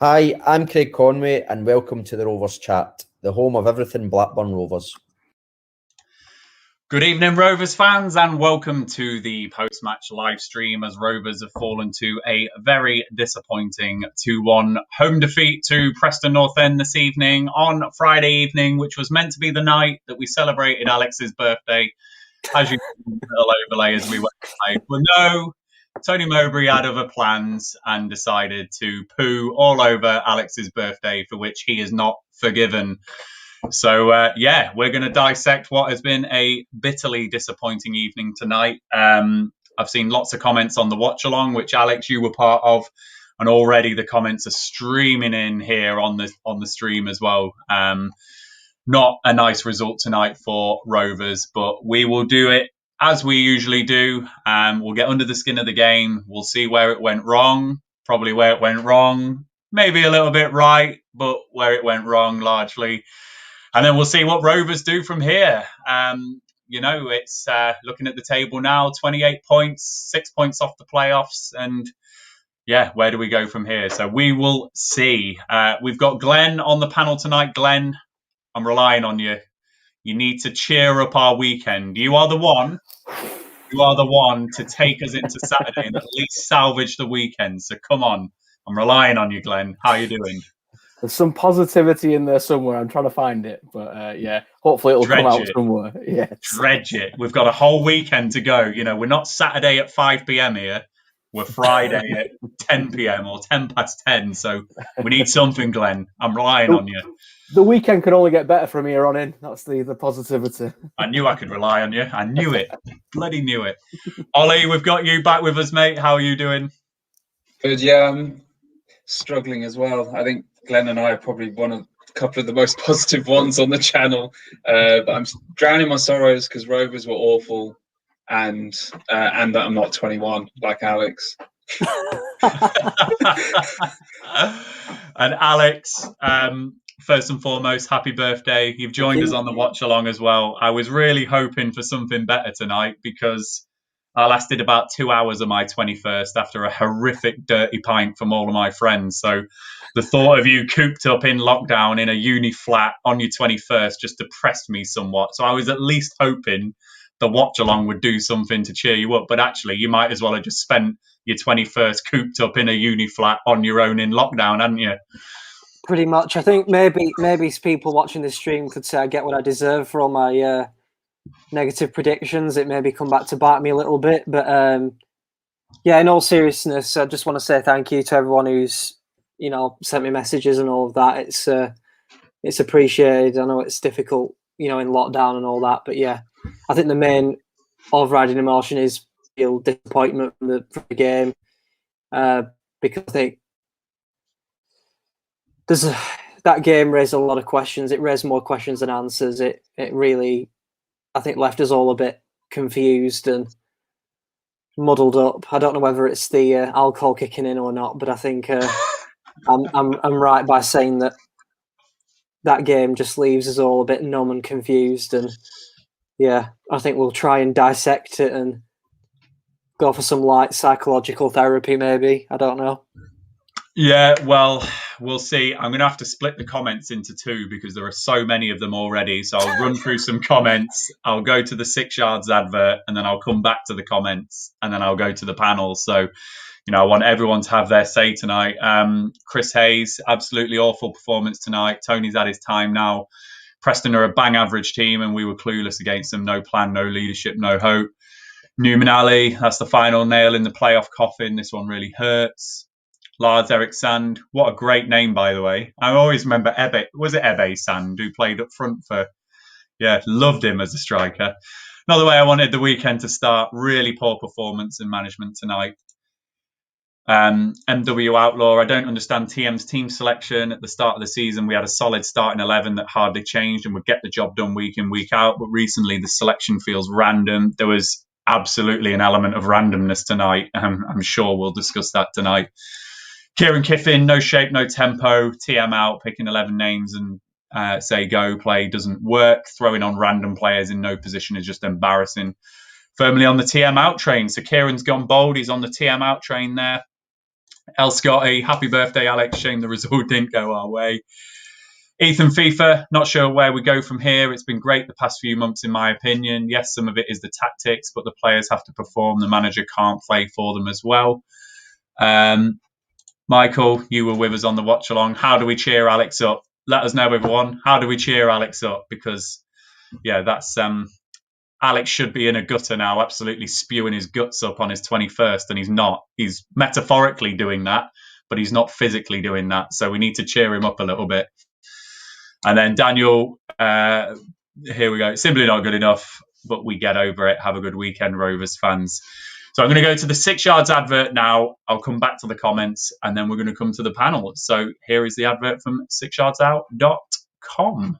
Hi, I'm Craig Conway and welcome to the Rovers Chat, the home of everything Blackburn Rovers. Good evening, Rovers fans, and welcome to the post-match live stream as Rovers have fallen to a very disappointing 2-1 home defeat to Preston North End this evening on Friday evening, which was meant to be the night that we celebrated Alex's birthday, as you can little overlay as we went to play. But no, Tony Mowbray had other plans and decided to poo all over Alex's birthday, for which he is not forgiven. So, we're going to dissect what has been a bitterly disappointing evening tonight. I've seen lots of comments on the watch-along, which, Alex, you were part of, and already the comments are streaming in here on the stream as well. Not a nice result tonight for Rovers, but we will do it as we usually do. We'll get under the skin of the game. We'll see where it went wrong, probably where it went wrong, maybe a little bit right, but where it went wrong largely. And then we'll see what Rovers do from here. It's looking at the table now, 28 points, 6 points off the playoffs. And where do we go from here? So we will see. We've got Glenn on the panel tonight. Glenn, I'm relying on you. You need to cheer up our weekend. You are the one to take us into Saturday and at least salvage the weekend. So come on. I'm relying on you, Glenn. How are you doing? There's some positivity in there somewhere. I'm trying to find it, but hopefully it'll come out somewhere. Yes. Dredge it. We've got a whole weekend to go. You know, we're not Saturday at 5 p.m. here. We're Friday at 10 p.m. or 10 past 10. So we need something, Glenn. I'm relying on you. The weekend can only get better from here on in. That's the positivity. I knew I could rely on you. I knew it. Bloody knew it. Ollie, we've got you back with us, mate. How are you doing? Good, yeah. I'm struggling as well. I think Glenn and I are probably a couple of the most positive ones on the channel. But I'm drowning my sorrows because Rovers were awful and that I'm not 21 like Alex. And Alex, first and foremost, happy birthday. You've joined us on the watch along as well. I was really hoping for something better tonight because I lasted about 2 hours of my 21st after a horrific dirty pint from all of my friends. So the thought of you cooped up in lockdown in a uni flat on your 21st just depressed me somewhat. So I was at least hoping the watch along would do something to cheer you up. But actually, you might as well have just spent your 21st cooped up in a uni flat on your own in lockdown, hadn't you? Pretty much. I think maybe people watching this stream could say I get what I deserve for all my negative predictions. It maybe come back to bite me a little bit, but in all seriousness, I just want to say thank you to everyone who's sent me messages and all of that. It's appreciated. I know it's difficult, in lockdown and all that, but I think the main overriding emotion is real disappointment from the game, because I think that game raised a lot of questions. It raised more questions than answers. It really, I think, left us all a bit confused and muddled up. I don't know whether it's the alcohol kicking in or not, but I think I'm right by saying that game just leaves us all a bit numb and confused. And I think we'll try and dissect it and go for some light psychological therapy, maybe. I don't know. Yeah, well, we'll see. I'm going to have to split the comments into two because there are so many of them already. So I'll run through some comments. I'll go to the 6 yards advert and then I'll come back to the comments and then I'll go to the panel. So, I want everyone to have their say tonight. Chris Hayes, absolutely awful performance tonight. Tony's had his time now. Preston are a bang average team and we were clueless against them. No plan, no leadership, no hope. Newman Ali, that's the final nail in the playoff coffin. This one really hurts. Lars Erik Sand, what a great name, by the way. I always remember Ebe Sand, who played up front loved him as a striker. Not the way I wanted the weekend to start. Really poor performance and management tonight. MW Outlaw, I don't understand TM's team selection. At the start of the season, we had a solid starting 11 that hardly changed and would get the job done week in, week out. But recently, the selection feels random. There was absolutely an element of randomness tonight. I'm sure we'll discuss that tonight. Kieran Kiffin, no shape, no tempo. TM out, picking 11 names and say go play doesn't work. Throwing on random players in no position is just embarrassing. Firmly on the TM out train. So Kieran's gone bold. He's on the TM out train there. 𝐿�H𝐃𝐄𝐎, happy birthday, Alex. Shame the result didn't go our way. Ethan FIFA, not sure where we go from here. It's been great the past few months, in my opinion. Yes, some of it is the tactics, but the players have to perform. The manager can't play for them as well. Michael, you were with us on the watch along. How do we cheer Alex up? Let us know, everyone. How do we cheer Alex up? Because, yeah, that's Alex should be in a gutter now, absolutely spewing his guts up on his 21st, and he's not. He's metaphorically doing that, but he's not physically doing that. So we need to cheer him up a little bit. And then Daniel, here we go. Simply not good enough, but we get over it. Have a good weekend, Rovers fans. So I'm going to go to the 6 Yards advert now. I'll come back to the comments, and then we're going to come to the panel. So here is the advert from 6yardsout.com.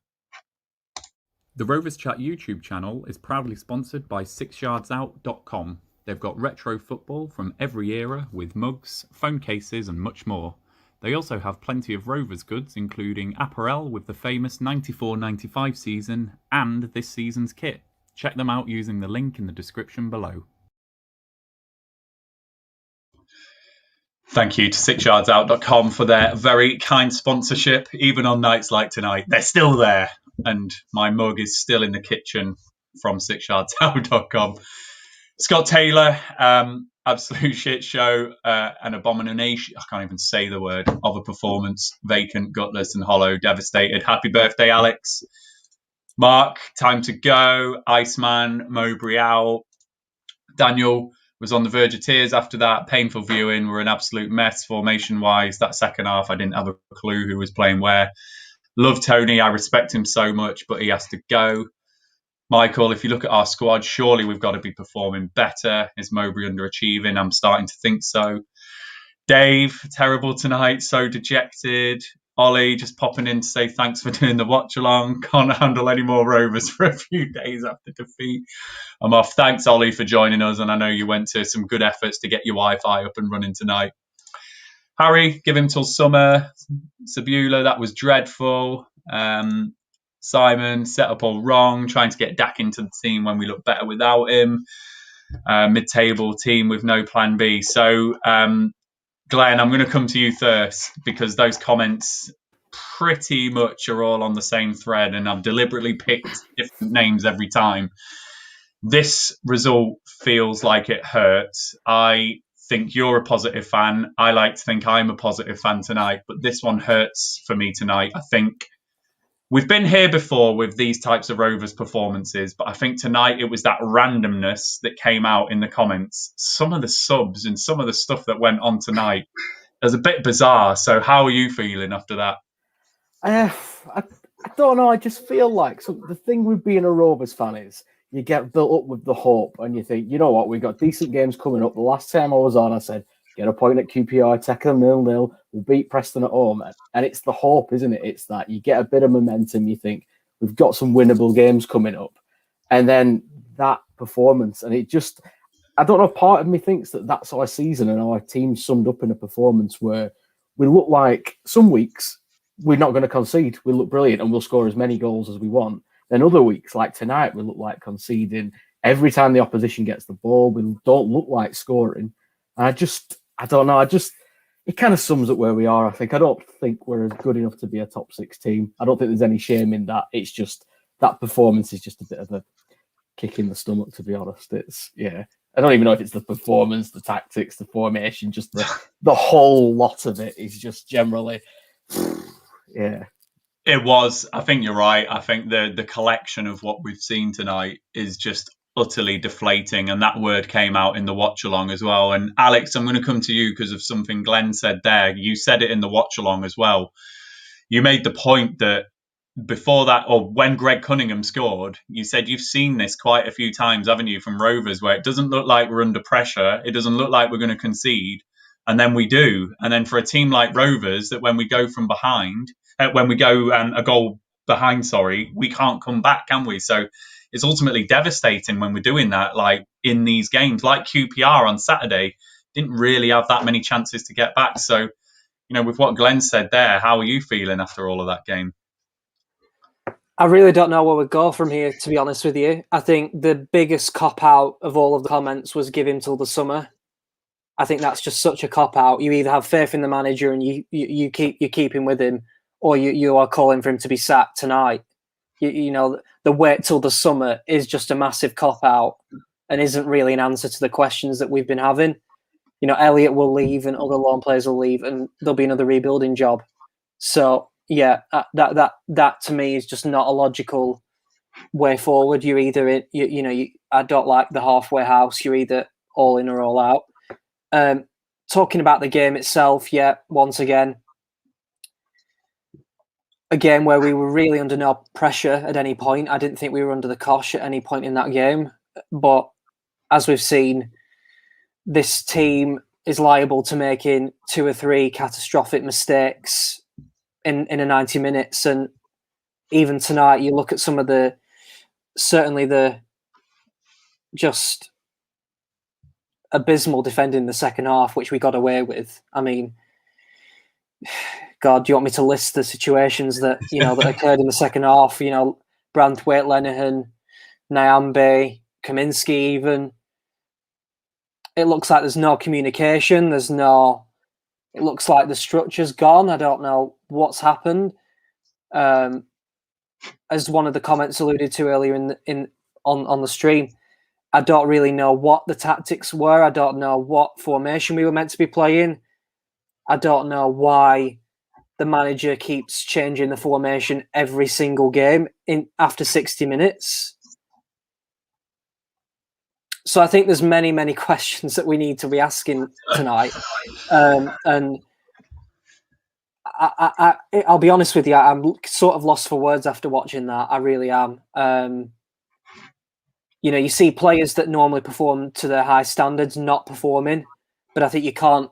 The Rovers Chat YouTube channel is proudly sponsored by 6yardsout.com. They've got retro football from every era with mugs, phone cases and much more. They also have plenty of Rovers goods, including apparel with the famous 94-95 season and this season's kit. Check them out using the link in the description below. Thank you to 6yardsout.com for their very kind sponsorship, even on nights like tonight. They're still there, and my mug is still in the kitchen from 6yardsout.com. Scott Taylor, absolute shit show, an abomination, I can't even say the word, of a performance. Vacant, gutless and hollow, devastated. Happy birthday, Alex. Mark, time to go. Iceman, Mowbray out. Daniel was on the verge of tears after that. Painful viewing. We're an absolute mess formation-wise. That second half, I didn't have a clue who was playing where. Love Tony. I respect him so much, but he has to go. Michael, if you look at our squad, surely we've got to be performing better. Is Mowbray underachieving? I'm starting to think so. Dave, terrible tonight. So dejected. Ollie, just popping in to say thanks for doing the watch along. Can't handle any more Rovers for a few days after defeat. I'm off. Thanks, Ollie, for joining us. And I know you went to some good efforts to get your Wi-Fi up and running tonight. Harry, give him till summer. Sabula, that was dreadful. Simon, set up all wrong, trying to get Dak into the team when we look better without him. Mid-table team with no plan B. So, Glenn, I'm going to come to you first because those comments pretty much are all on the same thread, and I've deliberately picked different names every time. This result feels like it hurts. I think you're a positive fan. I like to think I'm a positive fan tonight, but this one hurts for me tonight. I think we've been here before with these types of Rovers performances, but I think tonight it was that randomness that came out in the comments. Some of the subs and some of the stuff that went on tonight was a bit bizarre. So how are you feeling after that? I don't know. I just feel like the thing with being a Rovers fan is you get built up with the hope and you think, you know what, we've got decent games coming up. The last time I was on, I said, get a point at QPR, take them 0-0. We'll beat Preston at home. And it's the hope, isn't it? It's that you get a bit of momentum. You think we've got some winnable games coming up. And then that performance. And it just, I don't know, part of me thinks that that's our season and our team summed up in a performance where we look like some weeks we're not going to concede. We look brilliant and we'll score as many goals as we want. Then other weeks, like tonight, we look like conceding. Every time the opposition gets the ball, we don't look like scoring. And I don't know. It kind of sums up where we are, I think. I don't think we're good enough to be a top 6 team. I don't think there's any shame in that. It's just that performance is just a bit of a kick in the stomach, to be honest. It's, yeah. I don't even know if it's the performance, the tactics, the formation, just the whole lot of it is just generally, yeah. It was. I think you're right. I think the collection of what we've seen tonight is just utterly deflating, and that word came out in the watch along as well. And Alex, I'm going to come to you because of something Glenn said there. You said it in the watch along as well. You made the point that before that, or when Greg Cunningham scored, you said you've seen this quite a few times, haven't you, from Rovers, where it doesn't look like we're under pressure, it doesn't look like we're going to concede, and then we do. And then for a team like Rovers, that when we go from behind, when we go a goal behind, we can't come back, can we? So it's ultimately devastating when we're doing that, like in these games, like QPR on Saturday, didn't really have that many chances to get back. So, you know, with what Glenn said there, how are you feeling after all of that game? I really don't know where we go from here, to be honest with you. I think the biggest cop-out of all of the comments was give him till the summer. I think that's just such a cop out. You either have faith in the manager and you keep him with him, or you are calling for him to be sacked tonight. You know, the wait till the summer is just a massive cop out and isn't really an answer to the questions that we've been having. You know, Elliott will leave and other loan players will leave, and there'll be another rebuilding job. So yeah, that to me is just not a logical way forward. You're either I don't like the halfway house. You're either all in or all out. Talking about the game itself, yeah, once again, a game where we were really under no pressure at any point. I didn't think we were under the cosh at any point in that game. But as we've seen, this team is liable to making 2 or 3 catastrophic mistakes in a 90 minutes. And even tonight, you look at some of the just abysmal defending the second half, which we got away with. I mean, God, do you want me to list the situations that that occurred in the second half? You know, Branthwaite, Lenihan, Nyambe, Kaminski even. It looks like there's no communication. It looks like the structure's gone. I don't know what's happened. As one of the comments alluded to earlier on the stream, I don't really know what the tactics were. I don't know what formation we were meant to be playing. I don't know why the manager keeps changing the formation every single game after 60 minutes. So I think there's many, many questions that we need to be asking tonight. And I'll be honest with you, I'm sort of lost for words after watching that. I really am. You see players that normally perform to their high standards not performing, but I think you can't,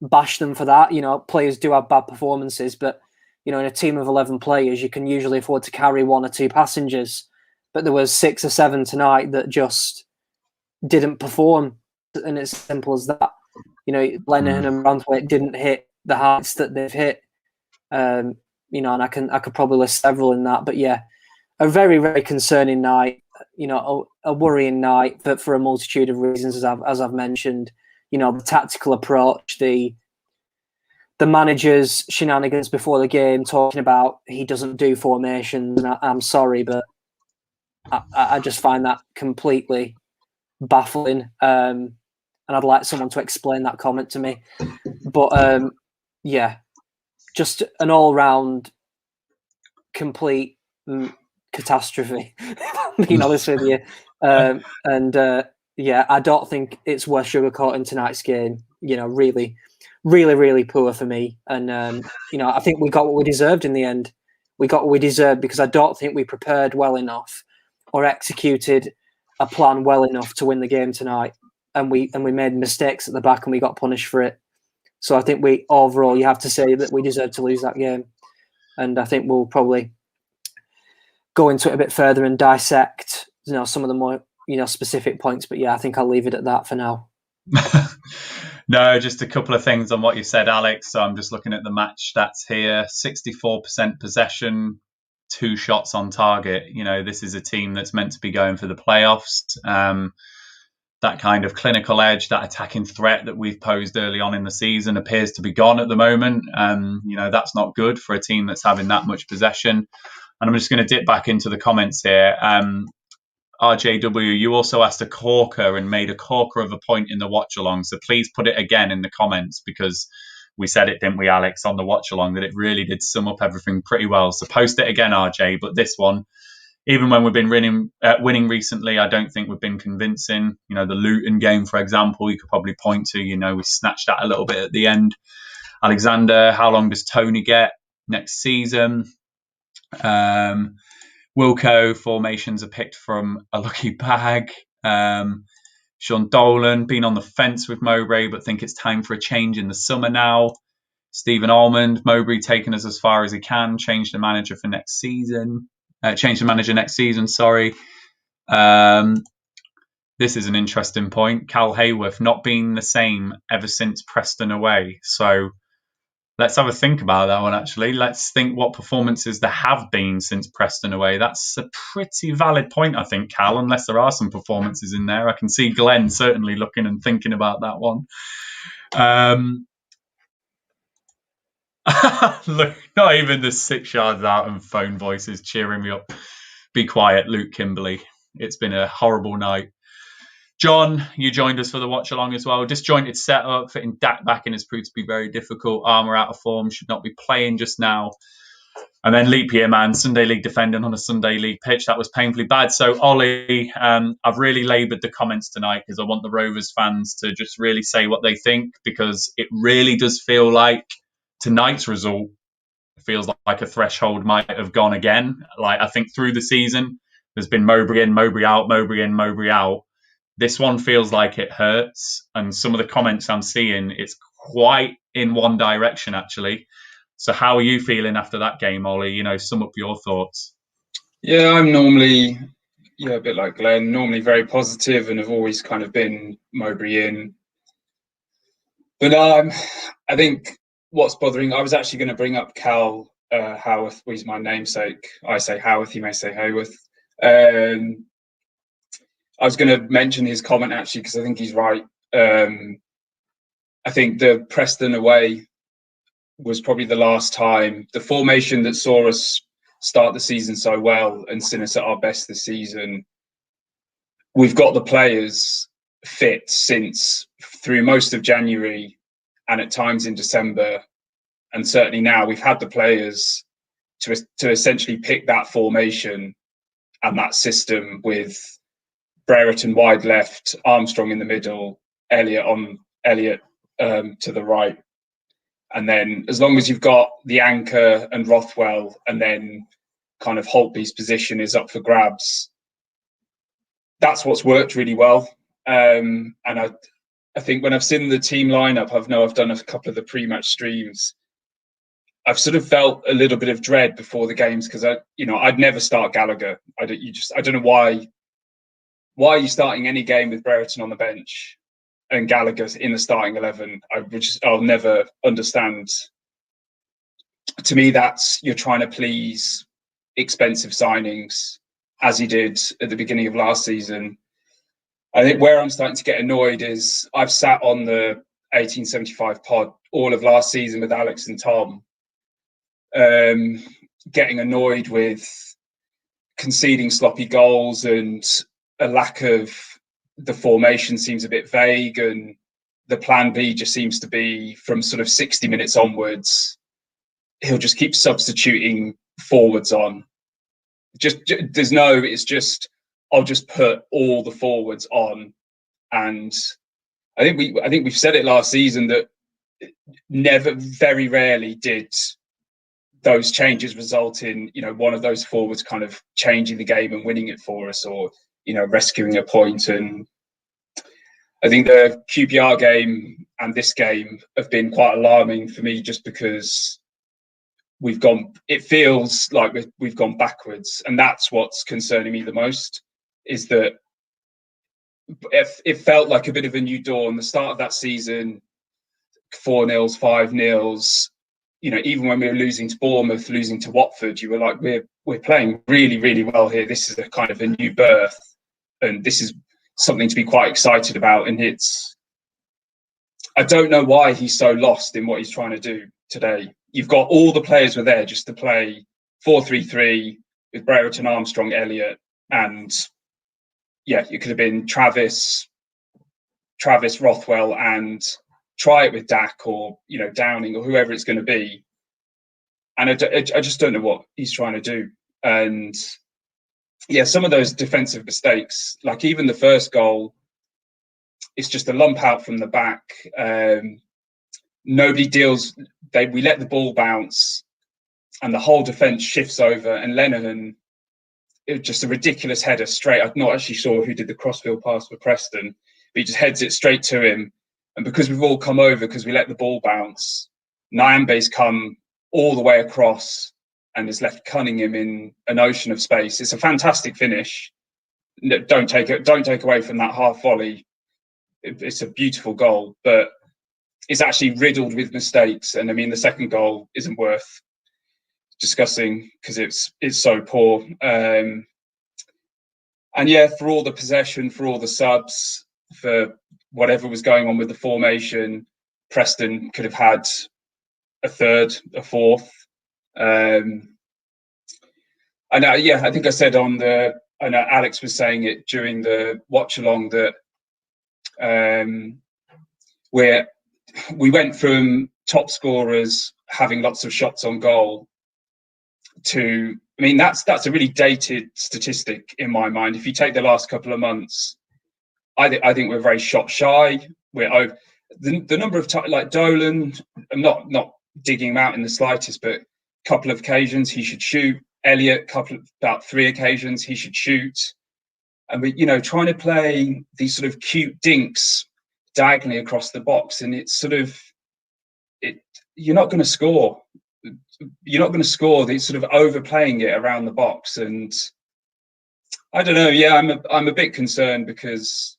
bash them for that. Players do have bad performances, but, in a team of 11 players, you can usually afford to carry 1 or 2 passengers. But there was 6 or 7 tonight that just didn't perform, and it's simple as that. Lenihan and Branthwaite didn't hit the heights that they've hit. And I could probably list several in that. But yeah, a very, very concerning night. A worrying night for a multitude of reasons, as I've mentioned. The tactical approach, the manager's shenanigans before the game, talking about he doesn't do formations. And I'm sorry, but I just find that completely baffling. And I'd like someone to explain that comment to me. But yeah, just an all-round complete catastrophe, being honest with you. Yeah, I don't think it's worth sugarcoating tonight's game. Really, really, really poor for me. And, I think we got what we deserved in the end. We got what we deserved because I don't think we prepared well enough or executed a plan well enough to win the game tonight. And we made mistakes at the back and we got punished for it. So I think overall, you have to say that we deserved to lose that game. And I think we'll probably go into it a bit further and dissect, some of the more, specific points. But yeah, I think I'll leave it at that for now. No, just a couple of things on what you said, Alex. So I'm just looking at the match stats here. 64% possession, 2 shots on target. This is a team that's meant to be going for the playoffs. That kind of clinical edge, that attacking threat that we've posed early on in the season appears to be gone at the moment. That's not good for a team that's having that much possession. And I'm just going to dip back into the comments here. RJW, you also asked a corker and made a corker of a point in the watch along. So please put it again in the comments, because we said it, didn't we, Alex, on the watch along, that it really did sum up everything pretty well. So post it again, RJ. But this one, even when we've been winning recently, I don't think we've been convincing. The Luton game, for example, you could probably point to. We snatched that a little bit at the end. Alexander, how long does Tony get next season? Wilco, formations are picked from a lucky bag. Sean Dolan, been on the fence with Mowbray, but think it's time for a change in the summer now. Stephen Almond, Mowbray taking us as far as he can. Change the manager next season. Sorry. This is an interesting point. Cal Hayworth not being the same ever since Preston away. So Let's have a think about that one, actually. Let's think what performances there have been since Preston away. That's a pretty valid point, I think, Cal, unless there are some performances in there. I can see Glenn certainly looking and thinking about that one. Look, not even the 6 yards out and phone voices cheering me up. Be quiet, Luke Kimberley. It's been a horrible night. John, you joined us for the watch along as well. Disjointed setup, fitting Dak back in has proved to be very difficult. Armour out of form, should not be playing just now. And then leap year, man, Sunday League defending on a Sunday League pitch. That was painfully bad. So, Ollie, I've really laboured the comments tonight because I want the Rovers fans to just really say what they think, because it really does feel like tonight's result feels like a threshold might have gone again. Like, I think through the season, there's been Mowbray in, Mowbray out, Mowbray in, Mowbray out. This one feels like it hurts. And some of the comments I'm seeing, it's quite in one direction, actually. So how are you feeling after that game, Ollie? You know, sum up your thoughts. Yeah, I'm normally, a bit like Glenn, normally very positive and have always kind of been Mowbray in. But I think what's bothering, I was actually going to bring up 𝐂𝐻𝐿, he's my namesake. I say 𝐻𝐿, he may say 𝐻𝐿. I was going to mention his comment actually because I think he's right. I think the Preston away was probably the last time, the formation that saw us start the season so well and seen us at our best this season. We've got the players fit since through most of January and at times in December. And certainly now we've had the players to essentially pick that formation and that system with Brereton wide left, Armstrong in the middle, Elliott to the right. And then as long as you've got the anchor and Rothwell, and then kind of Holtby's position is up for grabs, that's what's worked really well. And I think when I've seen the team lineup, I've done a couple of the pre-match streams, I've sort of felt a little bit of dread before the games because I'd never start Gallagher. I don't know why. Why are you starting any game with Brereton on the bench and Gallagher's in the starting 11? I'll never understand. To me, that's you're trying to please expensive signings, as he did at the beginning of last season. I think where I'm starting to get annoyed is I've sat on the 1875 pod all of last season with Alex and Tom, getting annoyed with conceding sloppy goals and a lack of the formation seems a bit vague, and the plan B just seems to be from sort of 60 minutes onwards, he'll just keep substituting forwards on. It's just I'll just put all the forwards on. And I think we've said it last season that very rarely did those changes result in, one of those forwards kind of changing the game and winning it for us, or, rescuing a point. And I think the QPR game and this game have been quite alarming for me, just because it feels like we've gone backwards. And that's what's concerning me the most, is that it felt like a bit of a new dawn. The start of that season, 4-0s, 5-0s, even when we were losing to Bournemouth, losing to Watford, you were like, we're playing really, really well here. This is a kind of a new birth, and this is something to be quite excited about. And I don't know why he's so lost in what he's trying to do today. You've got all the players were there just to play 4-3-3 with Brereton, Armstrong, Elliott, and it could have been Travis, Rothwell, and try it with Dak or Downing or whoever it's going to be. And I just don't know what he's trying to do. And some of those defensive mistakes, like even the first goal, it's just a lump out from the back. Nobody deals. We let the ball bounce, and the whole defence shifts over. And Lenihan, it was just a ridiculous header straight. I'm not actually sure who did the crossfield pass for Preston, but he just heads it straight to him. And because we've all come over, because we let the ball bounce, Nyambe's come all the way across and has left Cunningham in an ocean of space. It's a fantastic finish. Don't take away from that half volley. It's a beautiful goal. But is actually riddled with mistakes. And I mean, the second goal isn't worth discussing because it's so poor. And yeah, for all the possession, for all the subs, for whatever was going on with the formation, Preston could have had a third, a fourth. And yeah, I think I said I know Alex was saying it during the watch along that we went from top scorers having lots of shots on goal to, I mean, that's a really dated statistic in my mind. If you take the last couple of months, I think we're very shot shy. We're over the number of times, like Dolan. I'm not digging him out in the slightest, but a couple of occasions he should shoot. Elliott, about 3 occasions he should shoot. And we, trying to play these sort of cute dinks diagonally across the box, and it's sort of you're not going to score. You're not going to score. They're sort of overplaying it around the box, and I don't know. Yeah, I'm a bit concerned because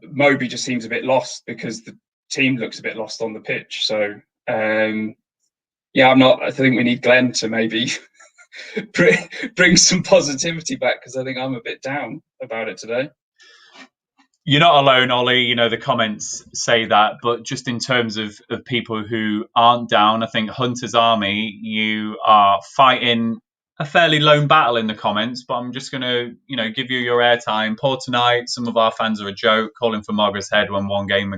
Mowbray just seems a bit lost because the team looks a bit lost on the pitch. So yeah, I think we need Glenn to maybe bring some positivity back because I think I'm a bit down about it today. You're not alone, Ollie. The comments say that, but just in terms of people who aren't down, I think Hunter's Army, you are fighting a fairly lone battle in the comments, but I'm just going to, give you your airtime. Poor tonight, some of our fans are a joke, calling for Margaret's head when one game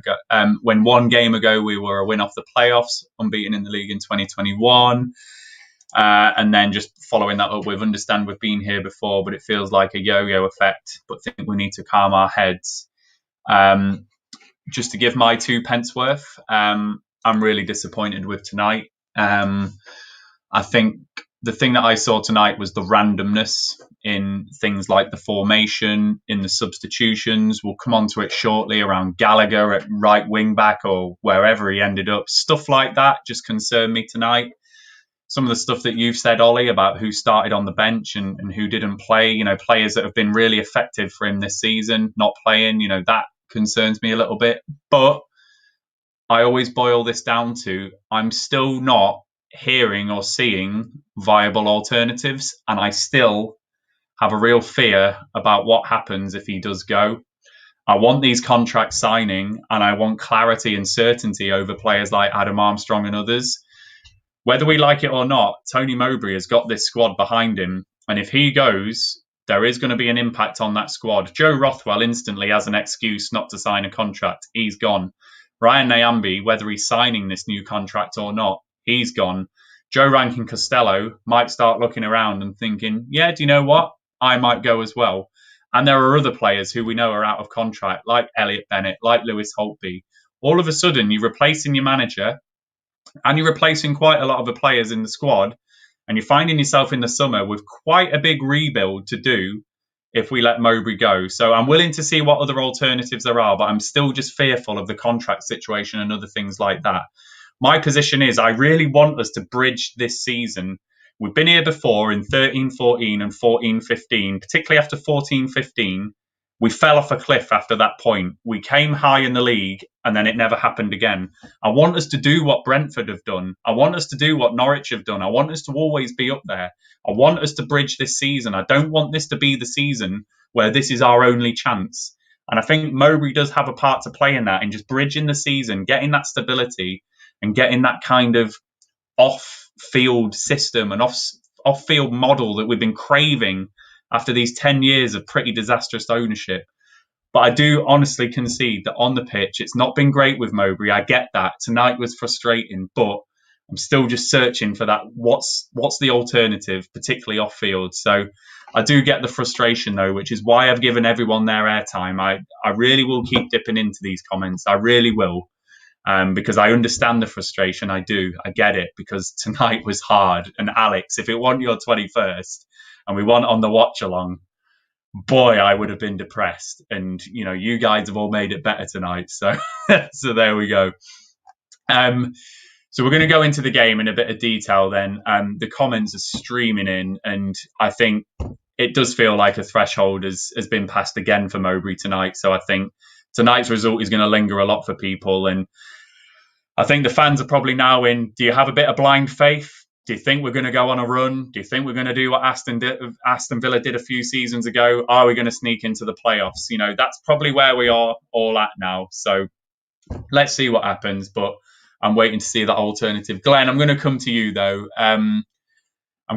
ago we were a win off the playoffs, unbeaten in the league in 2021. And then just following that up with, understand we've been here before, but it feels like a yo-yo effect, but think we need to calm our heads. Just to give my 2 pence worth, I'm really disappointed with tonight. I think the thing that I saw tonight was the randomness in things like the formation, in the substitutions. We'll come on to it shortly around Gallagher at right wing back or wherever he ended up. Stuff like that just concerned me tonight. Some of the stuff that you've said, Ollie, about who started on the bench and who didn't play, players that have been really effective for him this season, not playing, that concerns me a little bit. But I always boil this down to, I'm still not hearing or seeing viable alternatives, and I still have a real fear about what happens if he does go. I want these contracts signing, and I want clarity and certainty over players like Adam Armstrong and others. Whether we like it or not, Tony Mowbray has got this squad behind him, and if he goes, there is going to be an impact on that squad. Joe Rothwell instantly has an excuse not to sign a contract. He's gone. Ryan Nyambe, whether he's signing this new contract or not, he's gone. Joe Rankin-Costello might start looking around and thinking, yeah, do you know what? I might go as well. And there are other players who we know are out of contract, like Elliot Bennett, like Lewis Holtby. All of a sudden, you're replacing your manager and you're replacing quite a lot of the players in the squad, and you're finding yourself in the summer with quite a big rebuild to do if we let Mowbray go. So I'm willing to see what other alternatives there are, but I'm still just fearful of the contract situation and other things like that. My position is I really want us to bridge this season. We've been here before in 13-14 and 14-15, particularly after 14-15. We fell off a cliff after that point. We came high in the league and then it never happened again. I want us to do what Brentford have done. I want us to do what Norwich have done. I want us to always be up there. I want us to bridge this season. I don't want this to be the season where this is our only chance. And I think Mowbray does have a part to play in that, in just bridging the season, getting that stability and getting that kind of off-field system and off-field model that we've been craving after these 10 years of pretty disastrous ownership. But I do honestly concede that on the pitch, it's not been great with Mowbray. I get that. Tonight was frustrating, but I'm still just searching for that. What's the alternative, particularly off-field? So I do get the frustration, though, which is why I've given everyone their airtime. I really will keep dipping into these comments. I really will. Because I understand the frustration. I do. I get it, because tonight was hard. And Alex, if it wasn't your 21st and we weren't on the watch along, boy, I would have been depressed. And, you guys have all made it better tonight. So, so there we go. So we're going to go into the game in a bit of detail then. The comments are streaming in, and I think it does feel like a threshold has been passed again for Mowbray tonight. So I think tonight's result is going to linger a lot for people. And I think the fans are probably now in, do you have a bit of blind faith? Do you think we're going to go on a run? Do you think we're going to do what Aston Villa did a few seasons ago? Are we going to sneak into the playoffs? You know, that's probably where we are all at now. So let's see what happens. But I'm waiting to see that alternative. Glenn, I'm going to come to you, though. I'm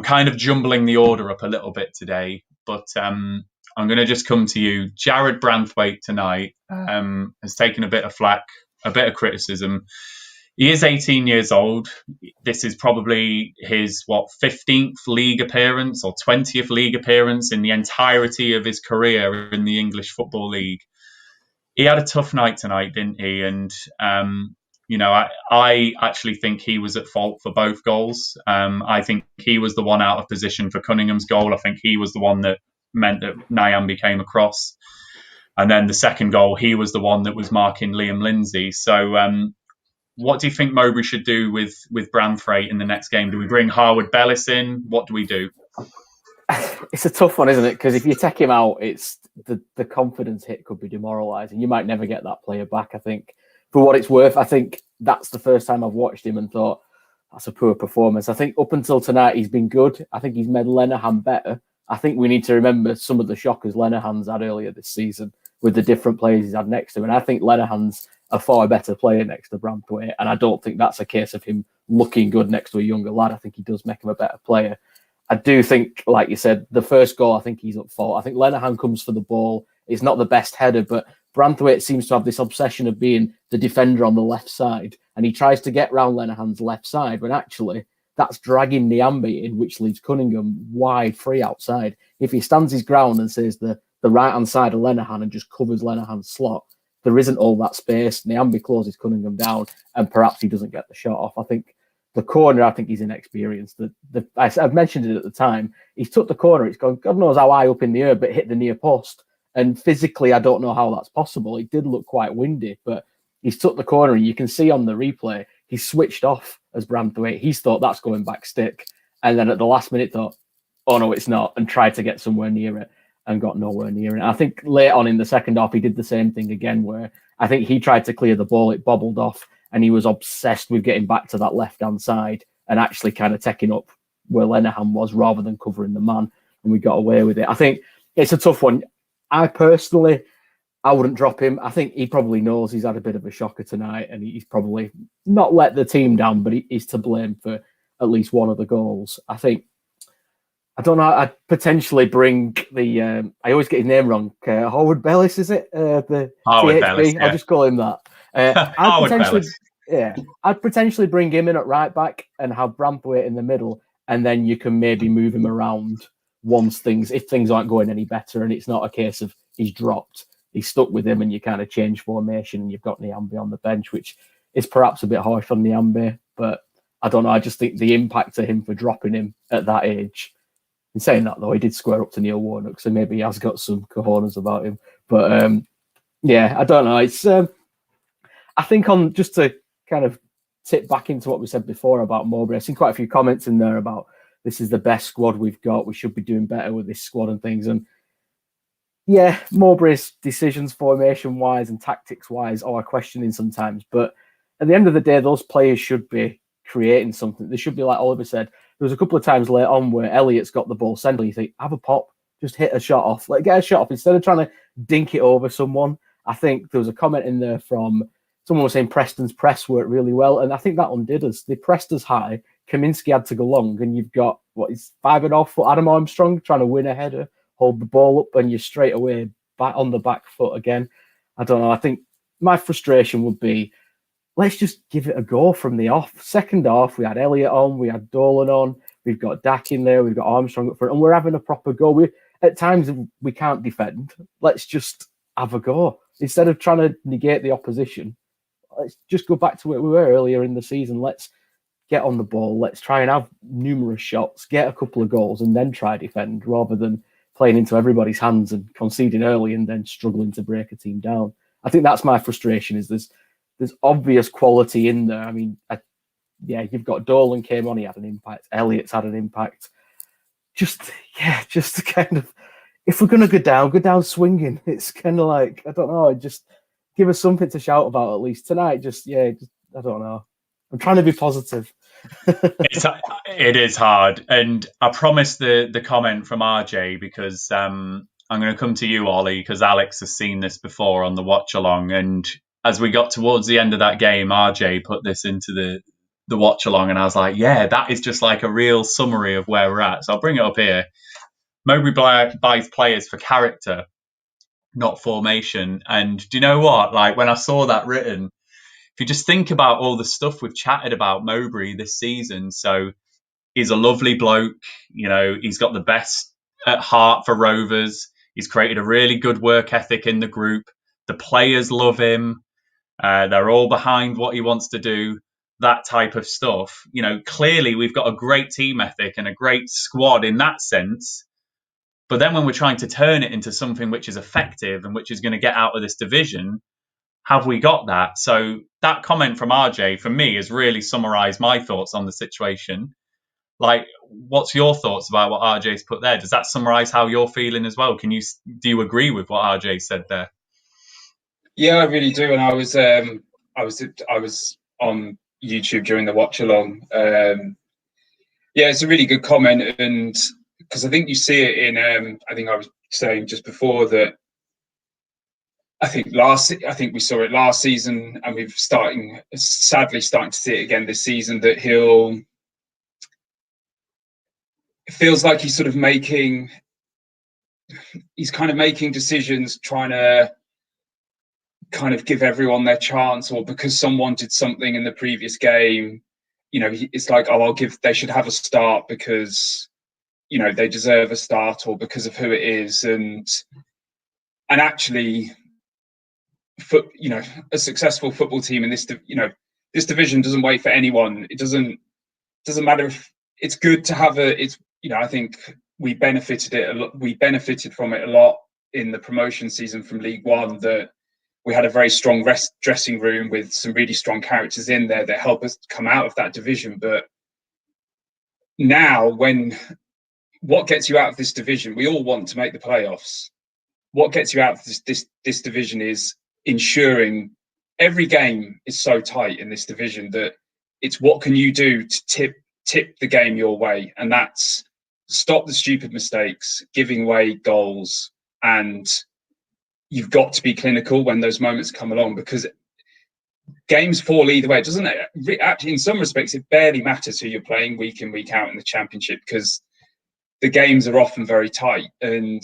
kind of jumbling the order up a little bit today, but I'm going to just come to you. Jarrad Branthwaite tonight has taken a bit of flack, a bit of criticism. He is 18 years old. This is probably his, 15th league appearance or 20th league appearance in the entirety of his career in the English Football League. He had a tough night tonight, didn't he? And, you know, I actually think he was at fault for both goals. I think he was the one out of position for Cunningham's goal. I think he was the one that meant that Nyambe came across. And then the second goal, he was the one that was marking Liam Lindsay. So, what do you think Mowbray should do with Branthwaite in the next game? Do we bring Harwood Bellis in? What do we do? It's a tough one, isn't it? Because if you take him out, it's the confidence hit could be demoralising. You might never get that player back, I think. For what it's worth, I think that's the first time I've watched him and thought, that's a poor performance. I think up until tonight, he's been good. I think he's made Lenihan better. I think we need to remember some of the shockers Lenihan's had earlier this season with the different players he's had next to him. And I think Lenihan's a far better player next to Branthwaite, and I don't think that's a case of him looking good next to a younger lad. I think he does make him a better player. I do think, like you said, the first goal, I think he's at fault. I think Lenihan comes for the ball. It's not the best header, but Branthwaite seems to have this obsession of being the defender on the left side, and he tries to get round Lenihan's left side, when actually that's dragging Nyambe in, which leaves Cunningham wide free outside. If he stands his ground and says the right-hand side of Lenihan and just covers Lenihan's slot, there isn't all that space. Nyambe closes Cunningham down, and perhaps he doesn't get the shot off. I think the corner, I think he's inexperienced. I've mentioned it at the time. He's took the corner. It's gone, God knows how high up in the air, but hit the near post. And physically, I don't know how that's possible. It did look quite windy, but he's took the corner, and you can see on the replay, he's switched off as Branthwaite. He's thought that's going back stick. And then at the last minute thought, oh no, it's not, and tried to get somewhere near it and got nowhere near it. I think late on in the second half, he did the same thing again, where I think he tried to clear the ball, it bobbled off, and he was obsessed with getting back to that left-hand side and actually kind of taking up where Lenihan was rather than covering the man, and we got away with it. I think it's a tough one. I wouldn't drop him. I think he probably knows he's had a bit of a shocker tonight, and he's probably not let the team down, but he's to blame for at least one of the goals. I don't know. I'd potentially bring the. I always get his name wrong. Harwood Bellis, is it? The Harwood THB? Bellis. Yeah. I'll just call him that. I'd potentially bring him in at right back and have Branthwaite in the middle, and then you can maybe move him around if things aren't going any better, and it's not a case of he's dropped. He's stuck with him, and you kind of change formation, and you've got Nyambe on the bench, which is perhaps a bit harsh on Nyambe, but I don't know. I just think the impact of him for dropping him at that age. In saying that, though, he did square up to Neil Warnock, so maybe he has got some cojones about him. But yeah, I don't know. It's I think just to kind of tip back into what we said before about Mowbray, I've seen quite a few comments in there about this is the best squad we've got. We should be doing better with this squad and things. And yeah, Mowbray's decisions, formation-wise and tactics-wise, are questioning sometimes. But at the end of the day, those players should be creating something. They should be, like Oliver said, there was a couple of times later on where Elliott's got the ball central. You think, have a pop, just hit a shot off. Get a shot off instead of trying to dink it over someone. I think there was a comment in there from someone was saying Preston's press worked really well, and I think that undid us. They pressed us high. Kaminski had to go long, and you've got, is 5.5 foot Adam Armstrong trying to win a header, hold the ball up, and you're straight away back on the back foot again. I don't know. I think my frustration would be, let's just give it a go from the off. Second half, we had Elliott on, we had Dolan on, we've got Dak in there, we've got Armstrong up front, and we're having a proper go. At times, we can't defend. Let's just have a go. Instead of trying to negate the opposition, let's just go back to where we were earlier in the season. Let's get on the ball. Let's try and have numerous shots, get a couple of goals, and then try defend, rather than playing into everybody's hands and conceding early and then struggling to break a team down. I think that's my frustration, is there's obvious quality in there. I mean, you've got Dolan came on, he had an impact. Elliott's had an impact. Just kind of, if we're going to go down swinging. It's kind of like, I don't know, just give us something to shout about at least tonight. I don't know. I'm trying to be positive. It is hard, and I promised the comment from RJ because I'm going to come to you, Ollie, because Alex has seen this before on the watch along, and as we got towards the end of that game, RJ put this into the watch along, and I was like, yeah, that is just like a real summary of where we're at. So I'll bring it up here. Mowbray buys players for character, not formation. And do you know what? Like when I saw that written, if you just think about all the stuff we've chatted about Mowbray this season, so he's a lovely bloke. You know, he's got the best at heart for Rovers. He's created a really good work ethic in the group. The players love him. They're all behind what he wants to do, that type of stuff. You know, clearly we've got a great team ethic and a great squad in that sense. But then when we're trying to turn it into something which is effective and which is going to get out of this division, have we got that? So that comment from RJ, for me, has really summarised my thoughts on the situation. Like, what's your thoughts about what RJ's put there? Does that summarise how you're feeling as well? Do you agree with what RJ said there? Yeah, I really do. And I was on YouTube during the watch along. Yeah, it's a really good comment, and because I think you see it in. I think I was saying just before that. I think we saw it last season, and we've sadly starting to see it again this season. That it feels like he's kind of making decisions, trying to kind of give everyone their chance, or because someone did something in the previous game, you know, it's like, oh, they should have a start because, you know, they deserve a start, or because of who it is, and actually, you know, a successful football team in this, you know, this division doesn't wait for anyone. It doesn't matter if it's good to have it's, you know, I think we benefited from it a lot in the promotion season from League One, that we had a very strong dressing room with some really strong characters in there that help us come out of that division. But now, what gets you out of this division? We all want to make the playoffs. What gets you out of this division is ensuring every game is so tight in this division that it's what can you do to tip the game your way, and that's stop the stupid mistakes, giving away goals, and you've got to be clinical when those moments come along, because games fall either way. Doesn't it? Actually, in some respects, it barely matters who you're playing week in, week out in the Championship, because the games are often very tight. And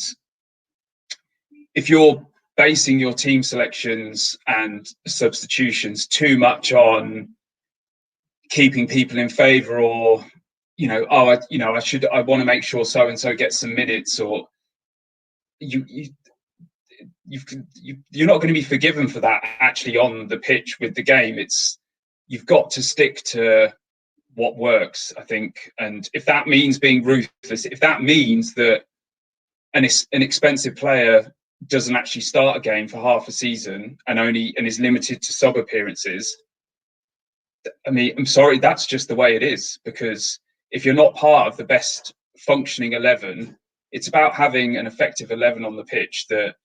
if you're basing your team selections and substitutions too much on keeping people in favour, or, you know, I want to make sure so and so gets some minutes, or you're not going to be forgiven for that actually on the pitch with the game. You've got to stick to what works, I think. And if that means being ruthless, if that means that an expensive player doesn't actually start a game for half a season and is limited to sub appearances, I mean, I'm sorry, that's just the way it is. Because if you're not part of the best functioning 11, it's about having an effective 11 on the pitch that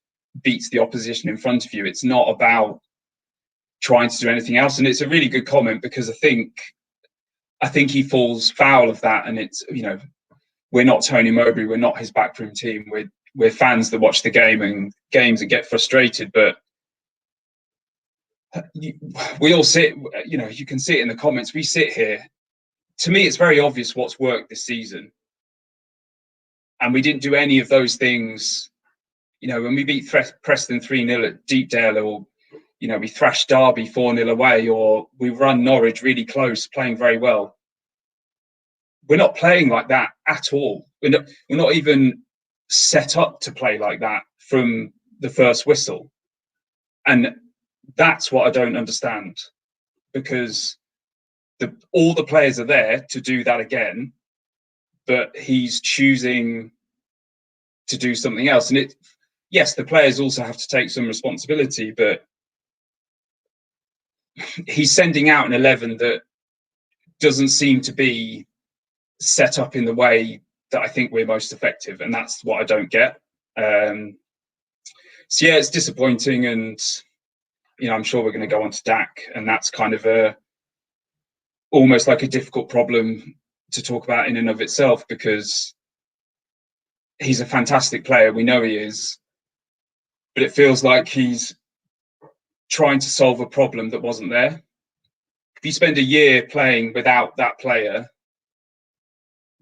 beats the opposition in front of you. It's not about trying to do anything else. And it's a really good comment, because I think he falls foul of that. And it's, you know, we're not Tony Mowbray, we're not his backroom team. We're fans that watch the game and games and get frustrated, but we all sit, you know, you can see it in the comments. We sit here. To me, it's very obvious what's worked this season. And we didn't do any of those things. You know, when we beat Preston 3-0 at Deepdale, or, you know, we thrashed Derby 4-0 away, or we run Norwich really close, playing very well. We're not playing like that at all. We're not even set up to play like that from the first whistle. And that's what I don't understand, because all the players are there to do that again, but he's choosing to do something else. And yes, the players also have to take some responsibility, but he's sending out an 11 that doesn't seem to be set up in the way that I think we're most effective, and that's what I don't get. So yeah, it's disappointing, and, you know, I'm sure we're going to go on to Dak, and that's kind of almost like a difficult problem to talk about in and of itself, because he's a fantastic player. We know he is, but it feels like he's trying to solve a problem that wasn't there. If you spend a year playing without that player,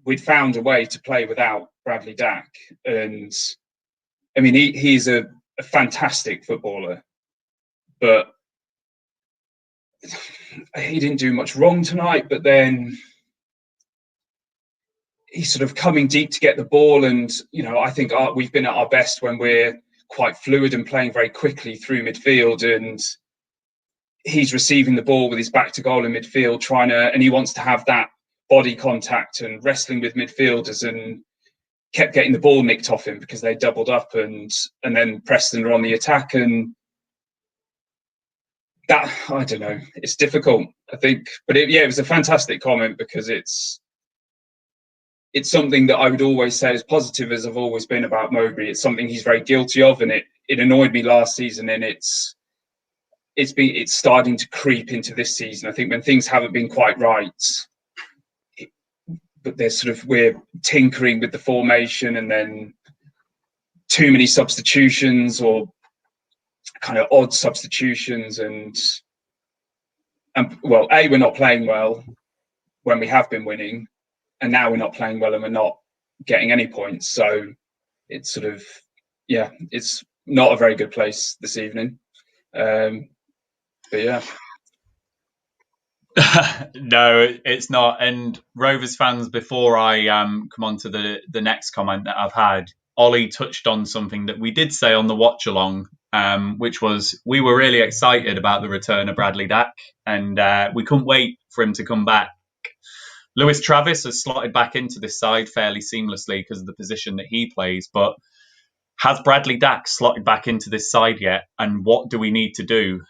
we'd found a way to play without Bradley Dack. And I mean, he's a fantastic footballer, but he didn't do much wrong tonight. But then he's sort of coming deep to get the ball. And, you know, I think we've been at our best when we're quite fluid and playing very quickly through midfield. And he's receiving the ball with his back to goal in midfield, and he wants to have that body contact and wrestling with midfielders, and kept getting the ball nicked off him because they doubled up, and then Preston are on the attack. And that, I don't know, it's difficult, I think. But it was a fantastic comment, because it's something that I would always say is positive, as I've always been about Mowbray. It's something he's very guilty of, and it annoyed me last season, and it's starting to creep into this season. I think when things haven't been quite right, but we're tinkering with the formation, and then too many substitutions, or kind of odd substitutions, and well, we're not playing well when we have been winning, and now we're not playing well and we're not getting any points. So it's it's not a very good place this evening. But yeah. No, it's not. And Rovers fans, before I come on to the next comment that I've had, Ollie touched on something that we did say on the watch along, which was we were really excited about the return of Bradley Dack, and we couldn't wait for him to come back. Lewis Travis has slotted back into this side fairly seamlessly because of the position that he plays, but has Bradley Dack slotted back into this side yet? And what do we need to do?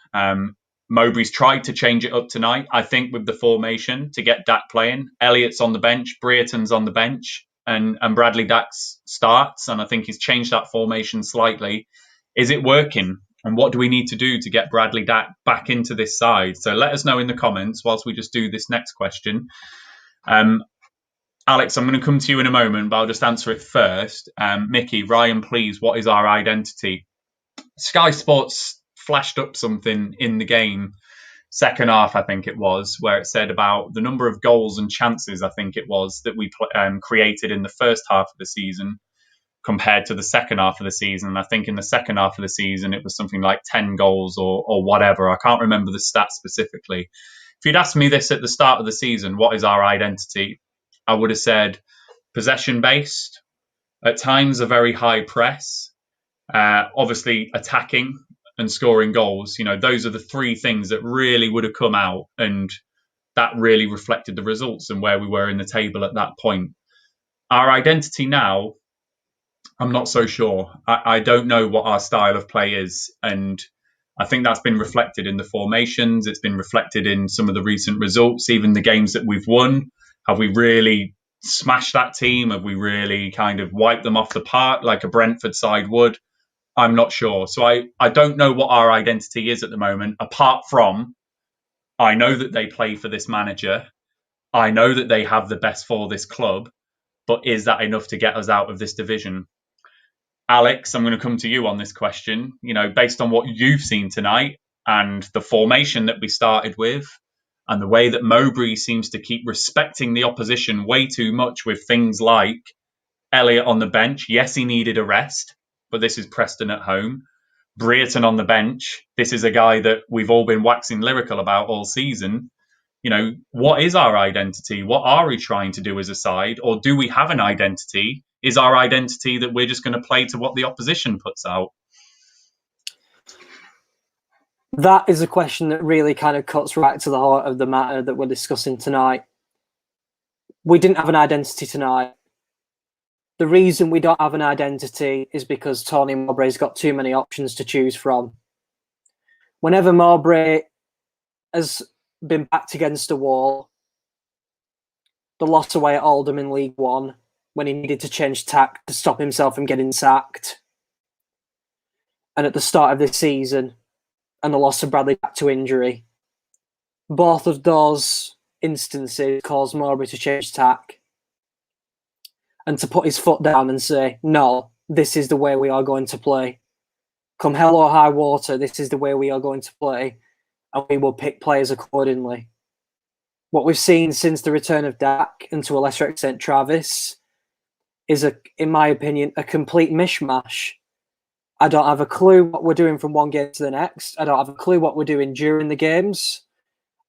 Mowbray's tried to change it up tonight, I think, with the formation to get Dack playing. Elliott's on the bench, Brereton's on the bench, and Bradley Dack starts. And I think he's changed that formation slightly. Is it working? And what do we need to do to get Bradley Dack back into this side? So let us know in the comments whilst we just do this next question. Alex, I'm going to come to you in a moment, but I'll just answer it first. Mickey, Ryan, please, what is our identity? Sky Sports flashed up something in the game, second half, I think it was, where it said about the number of goals and chances, I think it was, that we created in the first half of the season compared to the second half of the season. And I think in the second half of the season, it was something like 10 goals or whatever. I can't remember the stats specifically. If you'd asked me this at the start of the season, what is our identity? I would have said possession-based, at times a very high press, obviously attacking and scoring goals. You know, those are the three things that really would have come out, and that really reflected the results and where we were in the table at that point. Our identity now, I'm not so sure. I don't know what our style of play is, and I think that's been reflected in the formations. It's been reflected in some of the recent results, even the games that we've won. Have we really smashed that team? Have we really kind of wiped them off the park like a Brentford side would? I'm not sure. So I don't know what our identity is at the moment, apart from I know that they play for this manager. I know that they have the best for this club, but is that enough to get us out of this division? Alex, I'm going to come to you on this question. You know, based on what you've seen tonight and the formation that we started with, and the way that Mowbray seems to keep respecting the opposition way too much with things like Elliott on the bench. Yes, he needed a rest, but this is Preston at home. Brereton on the bench. This is a guy that we've all been waxing lyrical about all season. You know, what is our identity? What are we trying to do as a side? Or do we have an identity? Is our identity that we're just going to play to what the opposition puts out? That is a question that really kind of cuts right to the heart of the matter that we're discussing tonight. We didn't have an identity tonight. The reason we don't have an identity is because Tony Mowbray's got too many options to choose from. Whenever Mowbray has been backed against a wall, the loss away at Oldham in League One, when he needed to change tack to stop himself from getting sacked, and at the start of this season, and the loss of Bradley Dack to injury. Both of those instances caused Mowbray to change tack and to put his foot down and say, no, this is the way we are going to play. Come hell or high water, this is the way we are going to play, and we will pick players accordingly. What we've seen since the return of Dak, and to a lesser extent Travis, is, in my opinion, a complete mishmash. I don't have a clue what we're doing from one game to the next. I don't have a clue what we're doing during the games.